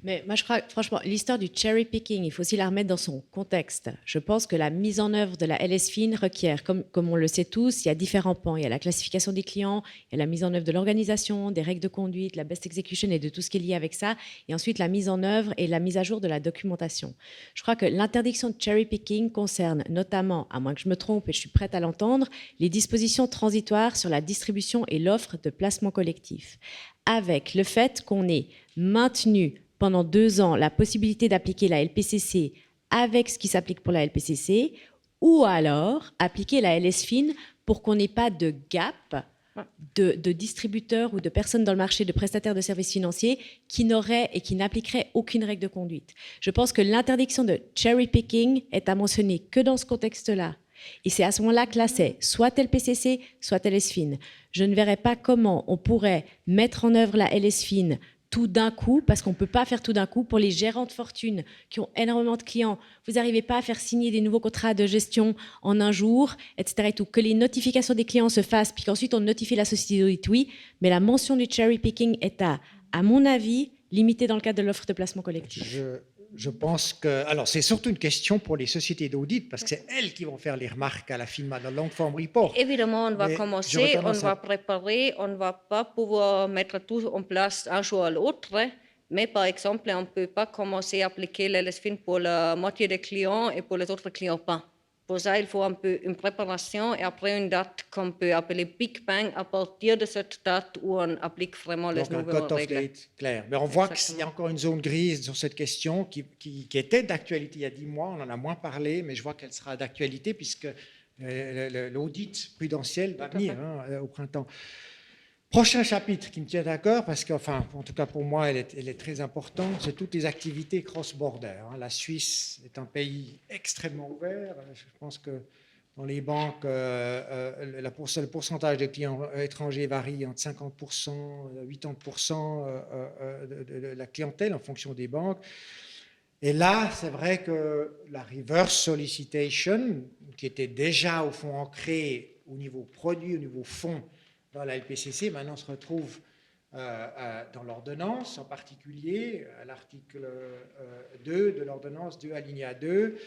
Mais moi, je crois, franchement, l'histoire du cherry picking, il faut aussi la remettre dans son contexte. Je pense que la mise en œuvre de la LSFIN requiert, comme on le sait tous, il y a différents pans. Il y a la classification des clients, il y a la mise en œuvre de l'organisation, des règles de conduite, la best execution et de tout ce qui est lié avec ça. Et ensuite, la mise en œuvre et la mise à jour de la documentation. Je crois que l'interdiction de cherry picking concerne notamment, à moins que je me trompe et je suis prête à l'entendre, les dispositions transitoires sur la distribution et l'offre de placement collectif. Avec le fait qu'on ait maintenu pendant 2 ans la possibilité d'appliquer la LPCC avec ce qui s'applique pour la LPCC, ou alors appliquer la LSFIN pour qu'on n'ait pas de gap de distributeurs ou de personnes dans le marché de prestataires de services financiers qui n'auraient et qui n'appliqueraient aucune règle de conduite. Je pense que l'interdiction de cherry picking est à mentionner que dans ce contexte-là. Et c'est à ce moment-là que là, c'est soit LPCC, soit LSFIN. Je ne verrais pas comment on pourrait mettre en œuvre la LSFIN tout d'un coup, parce qu'on ne peut pas faire tout d'un coup. Pour les gérants de fortune qui ont énormément de clients, vous n'arrivez pas à faire signer des nouveaux contrats de gestion en un jour, etc. Et tout. Que les notifications des clients se fassent, puis qu'ensuite on notifie la société d'audit, oui, mais la mention du cherry picking est à mon avis, limitée dans le cadre de l'offre de placement collectif. Je pense que... Alors, c'est surtout une question pour les sociétés d'audit, parce que c'est elles qui vont faire les remarques à la FINMA dans le long form report. Évidemment, on va commencer, on va préparer, on ne va pas pouvoir mettre tout en place un jour à l'autre, mais par exemple, on ne peut pas commencer à appliquer les LSFIN pour la moitié des clients et pour les autres clients pas. Pour ça, il faut un peu une préparation et après une date qu'on peut appeler Big Bang à partir de cette date où on applique vraiment les nouvelles règles. Date clair. Mais on voit qu'il y a encore une zone grise sur cette question qui était d'actualité il y a 10 mois. On en a moins parlé, mais je vois qu'elle sera d'actualité puisque l'audit prudentiel va venir au printemps. Prochain chapitre qui me tient à cœur, parce qu'enfin, en tout cas pour moi, elle est très importante, c'est toutes les activités cross-border. La Suisse est un pays extrêmement ouvert. Je pense que dans les banques, le pourcentage de clients étrangers varie entre 50% et 80% de la clientèle en fonction des banques. Et là, c'est vrai que la reverse solicitation, qui était déjà au fond ancrée au niveau produit, au niveau fonds, dans la LPCC, maintenant se retrouve dans l'ordonnance, en particulier à l'article 2 de l'ordonnance 2 alinéa 2.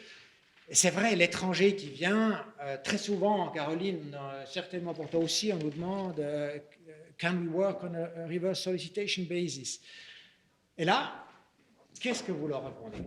Et c'est vrai, l'étranger qui vient, très souvent, Caroline, certainement pour toi aussi, on nous demande « Can we work on a reverse solicitation basis ?» Et là, qu'est-ce que vous leur répondez?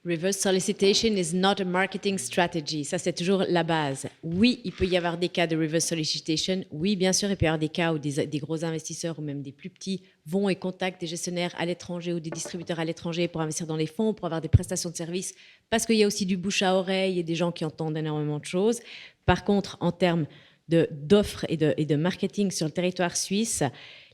Reverse solicitation is not a marketing strategy. Ça, c'est toujours la base. Oui, il peut y avoir des cas de reverse solicitation. Oui, bien sûr, il peut y avoir des cas où des gros investisseurs ou même des plus petits vont et contactent des gestionnaires à l'étranger ou des distributeurs à l'étranger pour investir dans les fonds, pour avoir des prestations de services, parce qu'il y a aussi du bouche à oreille et des gens qui entendent énormément de choses. Par contre, en termes d'offres et de marketing sur le territoire suisse,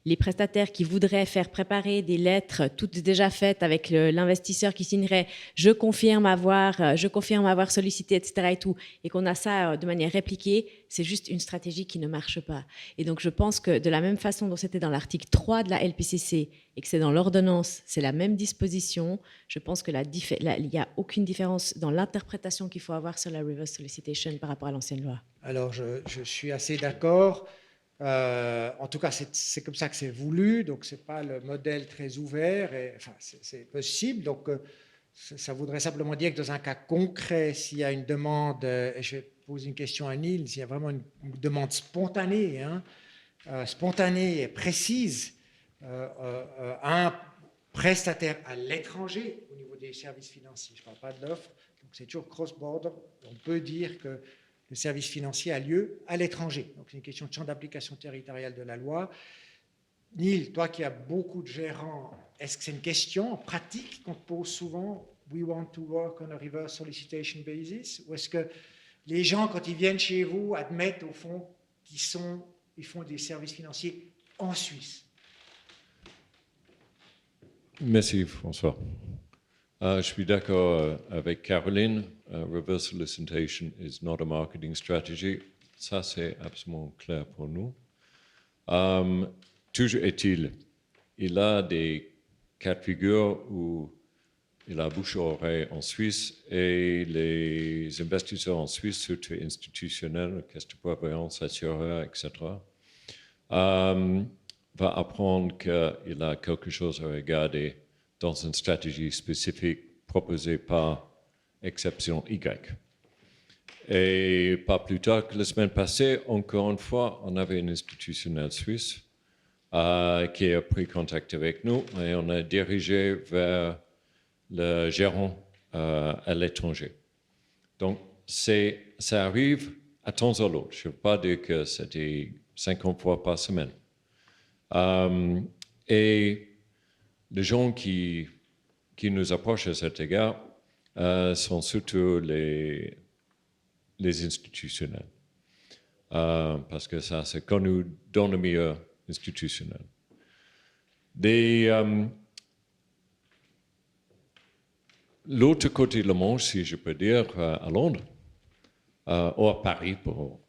les prestataires qui voudraient faire préparer des lettres toutes déjà faites avec l'investisseur qui signerait « je confirme avoir sollicité », etc. et qu'on a ça de manière répliquée, c'est juste une stratégie qui ne marche pas. Et donc, je pense que de la même façon dont c'était dans l'article 3 de la LPCC et que c'est dans l'ordonnance, c'est la même disposition, je pense qu'il n'y a aucune différence dans l'interprétation qu'il faut avoir sur la reverse solicitation par rapport à l'ancienne loi. Alors, je suis assez d'accord. En tout cas, c'est comme ça que c'est voulu, donc ce n'est pas le modèle très ouvert, enfin, c'est possible. Donc, ça voudrait simplement dire que dans un cas concret, s'il y a une demande, et je vais poser une question à Neil, s'il y a vraiment une demande spontanée, spontanée et précise, un prestataire à l'étranger au niveau des services financiers, je ne parle pas de l'offre, donc c'est toujours cross-border, on peut dire que le service financier a lieu à l'étranger. Donc, c'est une question de champ d'application territoriale de la loi. Neil, toi qui as beaucoup de gérants, est-ce que c'est une question en pratique qu'on te pose souvent? We want to work on a reverse solicitation basis? Ou est-ce que les gens, quand ils viennent chez vous, admettent au fond qu'ils font des services financiers en Suisse? Merci François. Je suis d'accord avec Caroline. Reverse solicitation is not a marketing strategy. Ça, c'est absolument clair pour nous. Toujours est-il, il a des cas de figure où il a bouche-oreille en Suisse et les investisseurs en Suisse, surtout institutionnels, caisse de prévoyance, assureurs, etc., va apprendre qu'il a quelque chose à regarder dans une stratégie spécifique proposée par exception Y. Et pas plus tard que la semaine passée, encore une fois, on avait un institutionnel suisse qui a pris contact avec nous et on a dirigé vers le gérant à l'étranger. Donc, ça arrive à temps à l'autre. Je ne veux pas dire que c'était 50 fois par semaine. Et les gens qui nous approchent à cet égard sont surtout les institutionnels. Parce que ça, c'est connu dans le milieu institutionnel. L'autre côté du monde, si je peux dire, à Londres, ou à Paris pour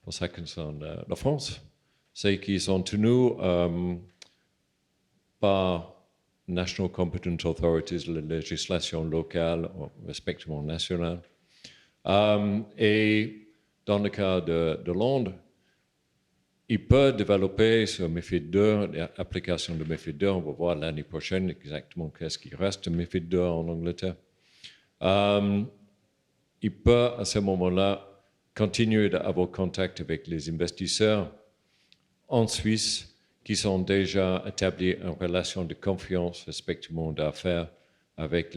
ça qui concerne la France, c'est qu'ils sont tenus par National Competent Authorities, la législation locale, respectivement nationale. Et dans le cas de Londres, il peut développer sur MiFID 2, l'application de MiFID 2. On va voir l'année prochaine exactement qu'est-ce qui reste de MiFID 2 en Angleterre. Il peut à ce moment-là continuer d'avoir contact avec les investisseurs en Suisse qui sont déjà établis en relation de confiance, respectivement d'affaires, avec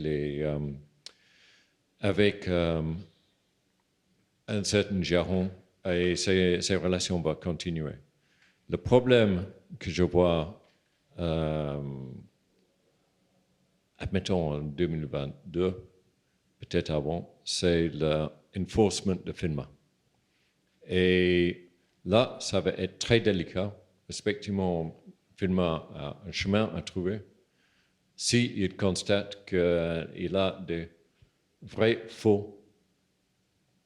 un certain gérant, et ces relations vont continuer. Le problème que je vois, admettons en 2022, peut-être avant, c'est l'enforcement de FINMA. Et là, ça va être très délicat. Respectivement, FINMA a un chemin à trouver. S'il constate qu'il a des vrais faux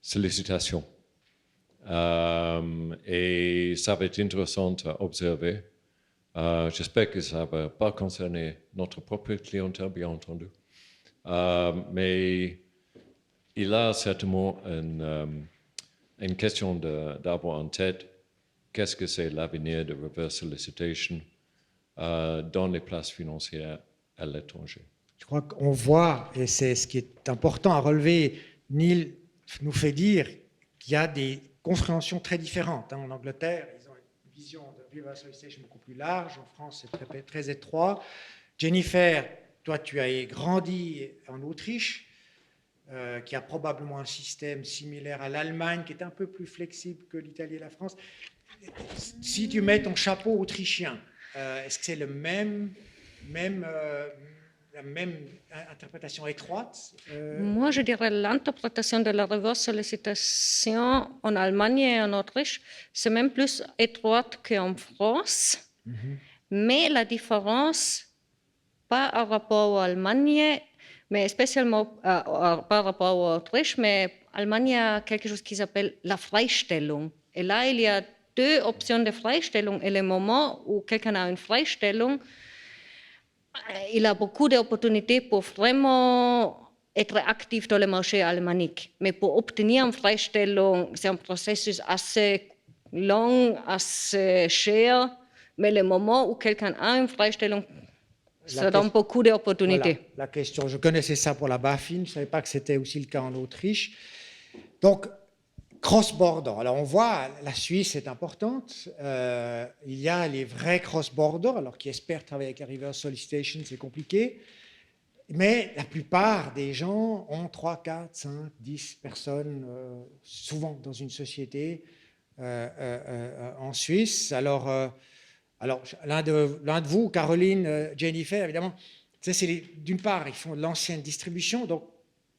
sollicitations. Et ça va être intéressant à observer. J'espère que ça ne va pas concerner notre propre clientèle, bien entendu. Mais il a certainement une question d'avoir en tête qu'est-ce que c'est l'avenir de reverse solicitation dans les places financières à l'étranger. Je crois qu'on voit, et c'est ce qui est important à relever, Neil nous fait dire qu'il y a des compréhensions très différentes. En Angleterre, ils ont une vision de reverse solicitation beaucoup plus large. En France, c'est très, très étroit. Jennifer, toi, tu as grandi en Autriche, qui a probablement un système similaire à l'Allemagne, qui est un peu plus flexible que l'Italie et la France. Si tu mets ton chapeau autrichien, est-ce que c'est la la même interprétation étroite Moi, je dirais l'interprétation de la reverse sollicitation en Allemagne et en Autriche, c'est même plus étroite qu'en France. Mais la différence, pas par rapport à l'Allemagne, mais spécialement par rapport à l'Autriche, mais l'Allemagne a quelque chose qui s'appelle la Freistellung. Et là, il y a deux options de Freistellung. Et le moment où quelqu'un a une Freistellung, il a beaucoup d'opportunités pour vraiment être actif dans le marché allemand. Mais pour obtenir une Freistellung, c'est un processus assez long, assez cher. Mais le moment où quelqu'un a une Freistellung, ça donne beaucoup d'opportunités. Voilà, la question, je connaissais ça pour la BaFin, je ne savais pas que c'était aussi le cas en Autriche. Donc, cross-border. Alors, on voit, la Suisse est importante. Il y a les vrais cross-border, alors qui espèrent travailler avec la reverse solicitation, c'est compliqué. Mais la plupart des gens ont 3, 4, 5, 10 personnes, souvent dans une société en Suisse. Alors l'un de vous, Caroline, Jennifer, évidemment, d'une part, ils font de l'ancienne distribution, donc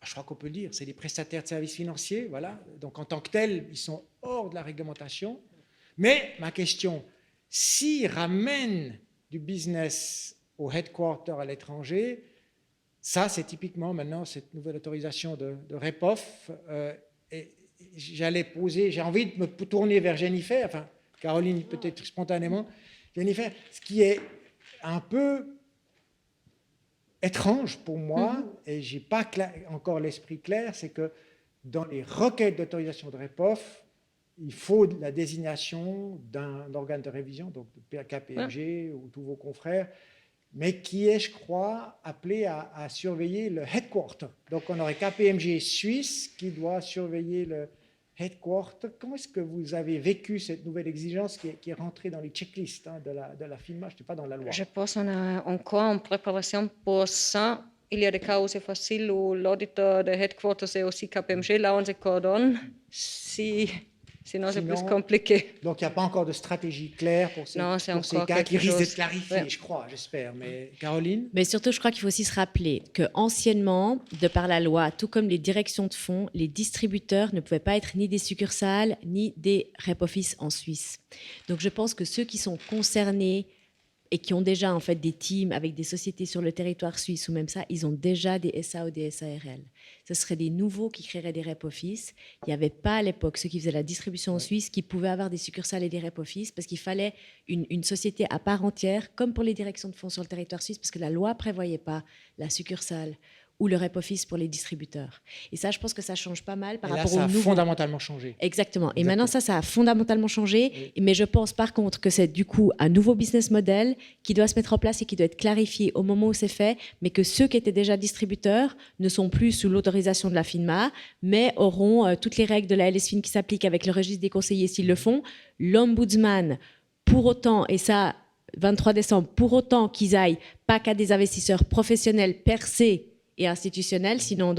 je crois qu'on peut le dire, c'est des prestataires de services financiers, voilà. Donc en tant que tels, ils sont hors de la réglementation. Mais ma question, s'ils ramènent du business au headquarter à l'étranger, ça c'est typiquement maintenant cette nouvelle autorisation de REPOF. Et j'ai envie de me tourner vers Jennifer, enfin Caroline peut-être spontanément. Jennifer, ce qui est un peu étrange pour moi, et je n'ai pas encore l'esprit clair, c'est que dans les requêtes d'autorisation de REPOF, il faut la désignation d'un organe de révision, donc de KPMG ou tous vos confrères, mais qui est, je crois, appelé à surveiller le headquarter. Donc on aurait KPMG suisse qui doit surveiller le headquarter. Comment est-ce que vous avez vécu cette nouvelle exigence qui est rentrée dans les checklists de la FINMA, je ne sais pas dans la loi? Je pense qu'on est encore en préparation pour ça. Il y a des cas où c'est facile, où l'auditeur de headquarter c'est aussi KPMG. Là, on se coordonne. Sinon, c'est plus compliqué. Donc, il n'y a pas encore de stratégie claire pour ces cas qui risquent d'être clarifiés, je crois, j'espère. Mais Caroline? Mais surtout, je crois qu'il faut aussi se rappeler qu'anciennement, de par la loi, tout comme les directions de fonds, les distributeurs ne pouvaient pas être ni des succursales, ni des rep office en Suisse. Donc, je pense que ceux qui sont concernés et qui ont déjà en fait des teams avec des sociétés sur le territoire suisse ou même ça, ils ont déjà des SA ou des SARL. Ce seraient des nouveaux qui créeraient des rep office. Il n'y avait pas à l'époque ceux qui faisaient la distribution en Suisse qui pouvaient avoir des succursales et des rep office parce qu'il fallait une société à part entière, comme pour les directions de fonds sur le territoire suisse, parce que la loi ne prévoyait pas la succursale ou le rep office pour les distributeurs. Et ça, je pense que ça change pas mal par rapport aux nouveaux. Ça a fondamentalement changé. Exactement. Et maintenant, ça a fondamentalement changé. Oui. Mais je pense par contre que c'est du coup un nouveau business model qui doit se mettre en place et qui doit être clarifié au moment où c'est fait, mais que ceux qui étaient déjà distributeurs ne sont plus sous l'autorisation de la FINMA, mais auront toutes les règles de la LSFIN qui s'appliquent avec le registre des conseillers s'ils le font. L'ombudsman, pour autant, et ça, 23 décembre, pour autant qu'ils aillent pas qu'à des investisseurs professionnels percés et institutionnel, sinon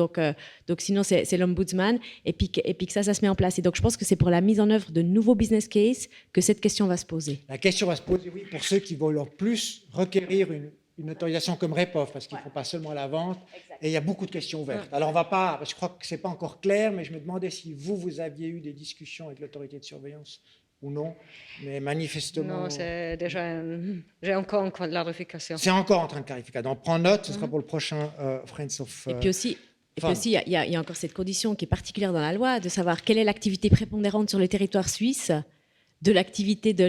sinon c'est l'ombudsman et puis que ça se met en place. Et donc je pense que c'est pour la mise en œuvre de nouveaux business cases que cette question va se poser. La question va se poser, oui, pour ceux qui veulent en plus requérir une autorisation comme REPOF, parce qu'il ne faut pas seulement la vente. Exactement. Et il y a beaucoup de questions ouvertes. Alors on va pas, je crois que c'est pas encore clair, mais je me demandais si vous aviez eu des discussions avec l'autorité de surveillance ou non, mais manifestement... Non, c'est déjà... J'ai encore en clarification. C'est encore en train de clarifier. Donc, prends note, ce sera pour le prochain Friends of... Et puis aussi, il y a encore cette condition qui est particulière dans la loi, de savoir quelle est l'activité prépondérante sur le territoire suisse de l'activité de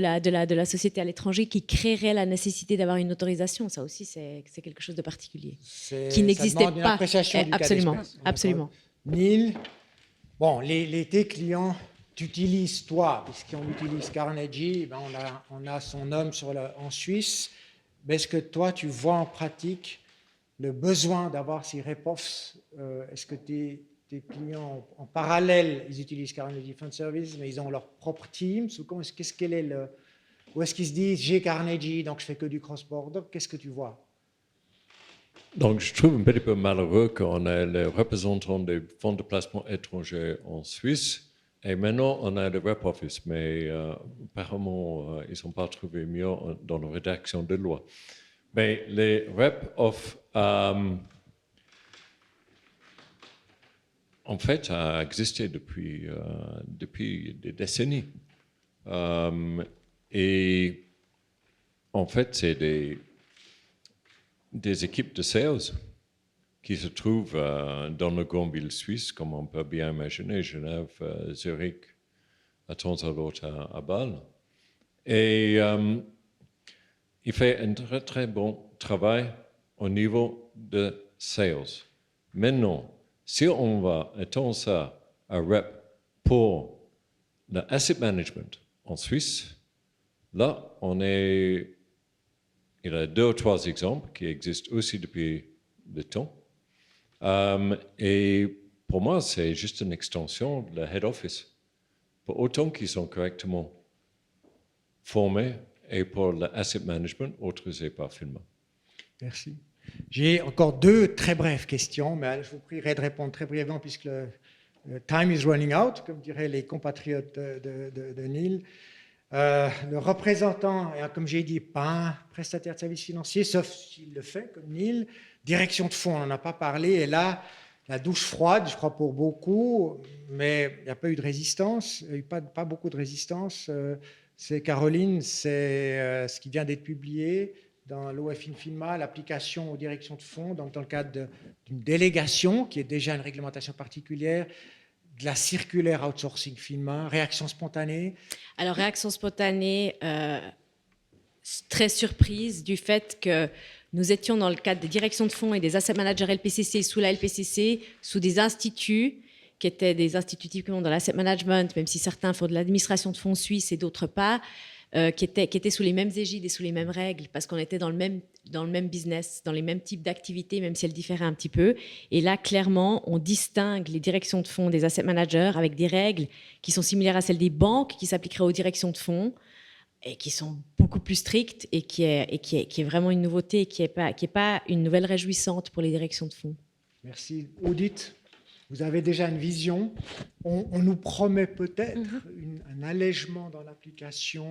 la société à l'étranger qui créerait la nécessité d'avoir une autorisation. Ça aussi, c'est quelque chose de particulier, qui n'existait pas. Absolument. Neil, bon, tes clients... Tu utilises, toi, puisqu'on utilise Carnegie, ben on a son homme en Suisse. Mais est-ce que toi, tu vois en pratique le besoin d'avoir ces REPOFs? Est-ce que tes clients, en parallèle, ils utilisent Carnegie Fund Services, mais ils ont leur propre team? Ou est-ce qu'ils se disent, j'ai Carnegie, donc je fais que du cross-border? Qu'est-ce que tu vois? Donc, je trouve un petit peu malheureux qu'on ait les représentants des fonds de placement étrangers en Suisse. Et maintenant, on a le Rep Office, mais apparemment, ils ne sont pas trouvés mieux dans la rédaction de loi. Mais les rep-off, en fait, a existé depuis des décennies. Et en fait, c'est des équipes de sales qui se trouvent dans les grandes villes suisses, comme on peut bien imaginer, Genève, Zurich, à temps à l'autre à Bâle. Et il fait un très, très bon travail au niveau de sales. Maintenant, si on va étendre ça à rep pour le asset management en Suisse, là, il y a 2 ou 3 exemples qui existent aussi depuis le temps. Et pour moi, c'est juste une extension de la head office. Pour autant qu'ils sont correctement formés et pour l'asset management autorisé par FINMA. Merci. J'ai encore 2 très brèves questions, mais je vous prierai de répondre très brièvement puisque le time is running out, comme diraient les compatriotes de Neil. Le représentant, comme j'ai dit, pas un prestataire de services financiers, sauf s'il le fait, comme Neil. Direction de fonds, on n'en a pas parlé, et là, la douche froide, je crois pour beaucoup, mais il n'y a pas eu de résistance, il n'y a eu pas beaucoup de résistance. C'est Caroline, c'est ce qui vient d'être publié dans l'OFIN FINMA, l'application aux directions de fonds, donc dans le cadre d'une délégation, qui est déjà une réglementation particulière, de la circulaire outsourcing FINMA, réaction spontanée. Alors, réaction spontanée, très surprise du fait que nous étions dans le cadre des directions de fonds et des asset managers LPCC sous la LPCC, sous des instituts qui étaient des instituts typiquement dans l'asset management, même si certains font de l'administration de fonds suisse et d'autres pas, qui étaient sous les mêmes égides et sous les mêmes règles, parce qu'on était dans le même business, dans les mêmes types d'activités, même si elles différaient un petit peu. Et là, clairement, on distingue les directions de fonds des asset managers avec des règles qui sont similaires à celles des banques, qui s'appliqueraient aux directions de fonds, et qui sont beaucoup plus strictes, et qui est vraiment une nouveauté, qui est pas une nouvelle réjouissante pour les directions de fonds. Merci. Audit, vous avez déjà une vision. On nous promet peut-être un allègement dans l'application,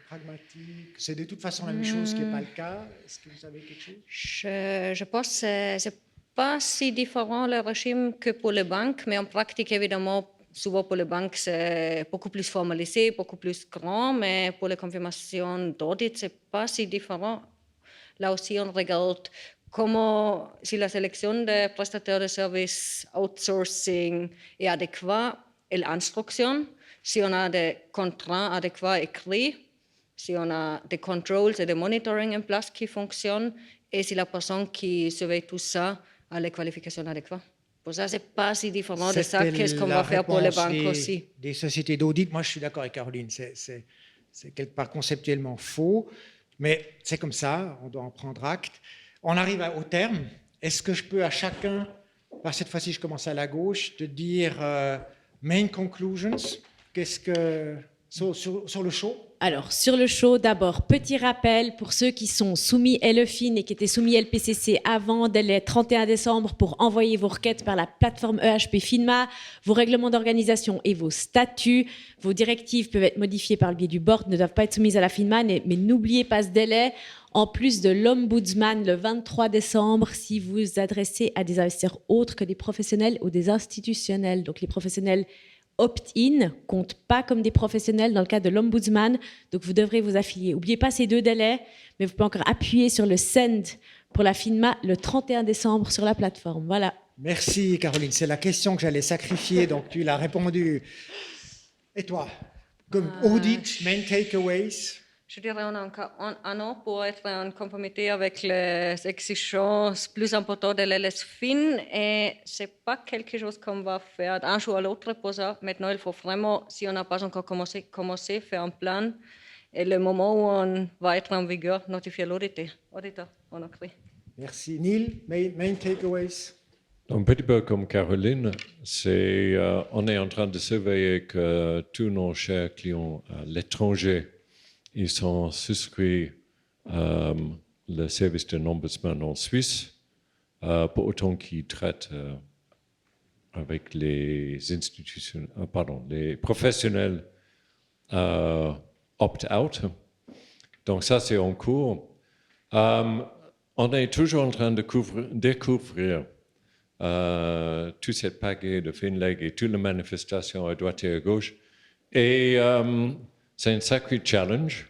pragmatique. C'est de toute façon la même chose, ce qui n'est pas le cas. Est-ce que vous avez quelque chose? Je pense que ce n'est pas si différent le régime que pour les banques, mais en pratique, évidemment, souvent pour les banques, c'est beaucoup plus formalisé, beaucoup plus grand, mais pour les confirmations d'audit, ce n'est pas si différent. Là aussi, on regarde comment, si la sélection des prestataires de services outsourcing est adéquate et l'instruction, si on a des contrats adéquats écrits, si on a des controls et des monitoring en place qui fonctionnent, et si la personne qui surveille tout ça a les qualifications adéquates. Pour ça, ce n'est pas si différent de ça qu'est-ce qu'on va faire pour les banques aussi. Des sociétés d'audit, moi je suis d'accord avec Caroline, c'est quelque part conceptuellement faux, mais c'est comme ça, on doit en prendre acte. On arrive au terme. Est-ce que je peux à chacun, cette fois-ci je commence à la gauche, de dire main conclusions, qu'est-ce que sur le show? Alors, sur le show, d'abord, petit rappel pour ceux qui sont soumis LEFIN et qui étaient soumis LPCC avant dès le 31 décembre pour envoyer vos requêtes par la plateforme EHP FINMA, vos règlements d'organisation et vos statuts. Vos directives peuvent être modifiées par le biais du board, ne doivent pas être soumises à la FINMA, mais n'oubliez pas ce délai. En plus de l'Ombudsman le 23 décembre, si vous vous adressez à des investisseurs autres que des professionnels ou des institutionnels. Donc, les professionnels opt-in comptent pas comme des professionnels dans le cas de l'Ombudsman, donc vous devrez vous affilier. N'oubliez pas ces 2 délais, mais vous pouvez encore appuyer sur le send pour la FINMA le 31 décembre sur la plateforme. Voilà. Merci Caroline, c'est la question que j'allais sacrifier, donc tu l'as répondu. Et toi, comme audit, main takeaways? Je dirais qu'on a encore un an pour être en conformité avec les exigences plus importantes de l'LSFIN, et ce n'est pas quelque chose qu'on va faire d'un jour à l'autre pour ça. Maintenant, il faut vraiment, si on n'a pas encore commencé, faire un plan, et le moment où on va être en vigueur, notifier l'auditeur en écrit. Merci. Neil, main takeaways? Un petit peu comme Caroline, on est en train de surveiller que tous nos chers clients à l'étranger, ils sont souscrits le service d'un ombudsman en Suisse, pour autant qu'ils traitent avec les les professionnels opt-out. Donc ça, c'est en cours. On est toujours en train de découvrir toute cette pagaie de Finleg et toutes les manifestations à droite et à gauche. Et c'est un sacré challenge.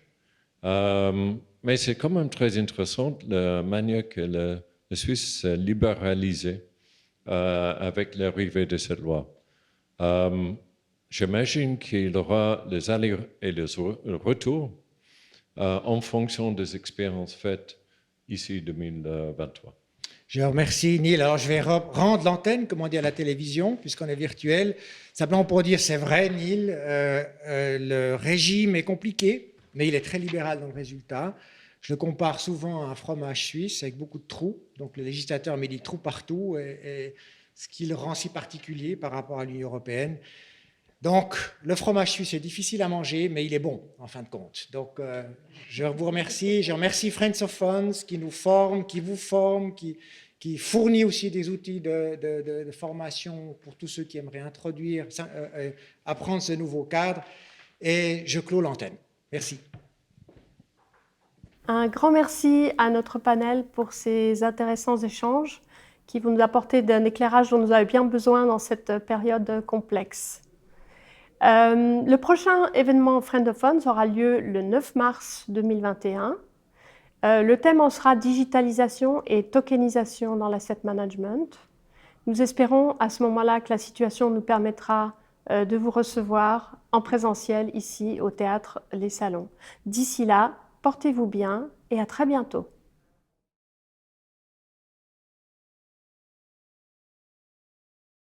Mais c'est quand même très intéressant la manière que la Suisse s'est libéralisée avec l'arrivée de cette loi. J'imagine qu'il y aura les allers et les retours en fonction des expériences faites ici 2023. Je remercie Neil. Alors, je vais rendre l'antenne, comme on dit à la télévision, puisqu'on est virtuel. Simplement pour dire, c'est vrai, Neil, le régime est compliqué, mais il est très libéral dans le résultat. Je le compare souvent à un fromage suisse avec beaucoup de trous. Donc, le législateur met des trous partout, et ce qui le rend si particulier par rapport à l'Union européenne. Donc, le fromage suisse est difficile à manger, mais il est bon, en fin de compte. Donc, je vous remercie. Je remercie Friends of Funds qui nous forme, qui vous forme, qui fournit aussi des outils de formation pour tous ceux qui aimeraient introduire, apprendre ce nouveau cadre. Et je clôt l'antenne. Merci. Un grand merci à notre panel pour ces intéressants échanges qui vont nous apporter d'un éclairage dont nous avons bien besoin dans cette période complexe. Le prochain événement Friends of Funds aura lieu le 9 mars 2021. Le thème en sera digitalisation et tokenisation dans l'asset management. Nous espérons à ce moment-là que la situation nous permettra de vous recevoir en présentiel ici au Théâtre Les Salons. D'ici là, portez-vous bien et à très bientôt.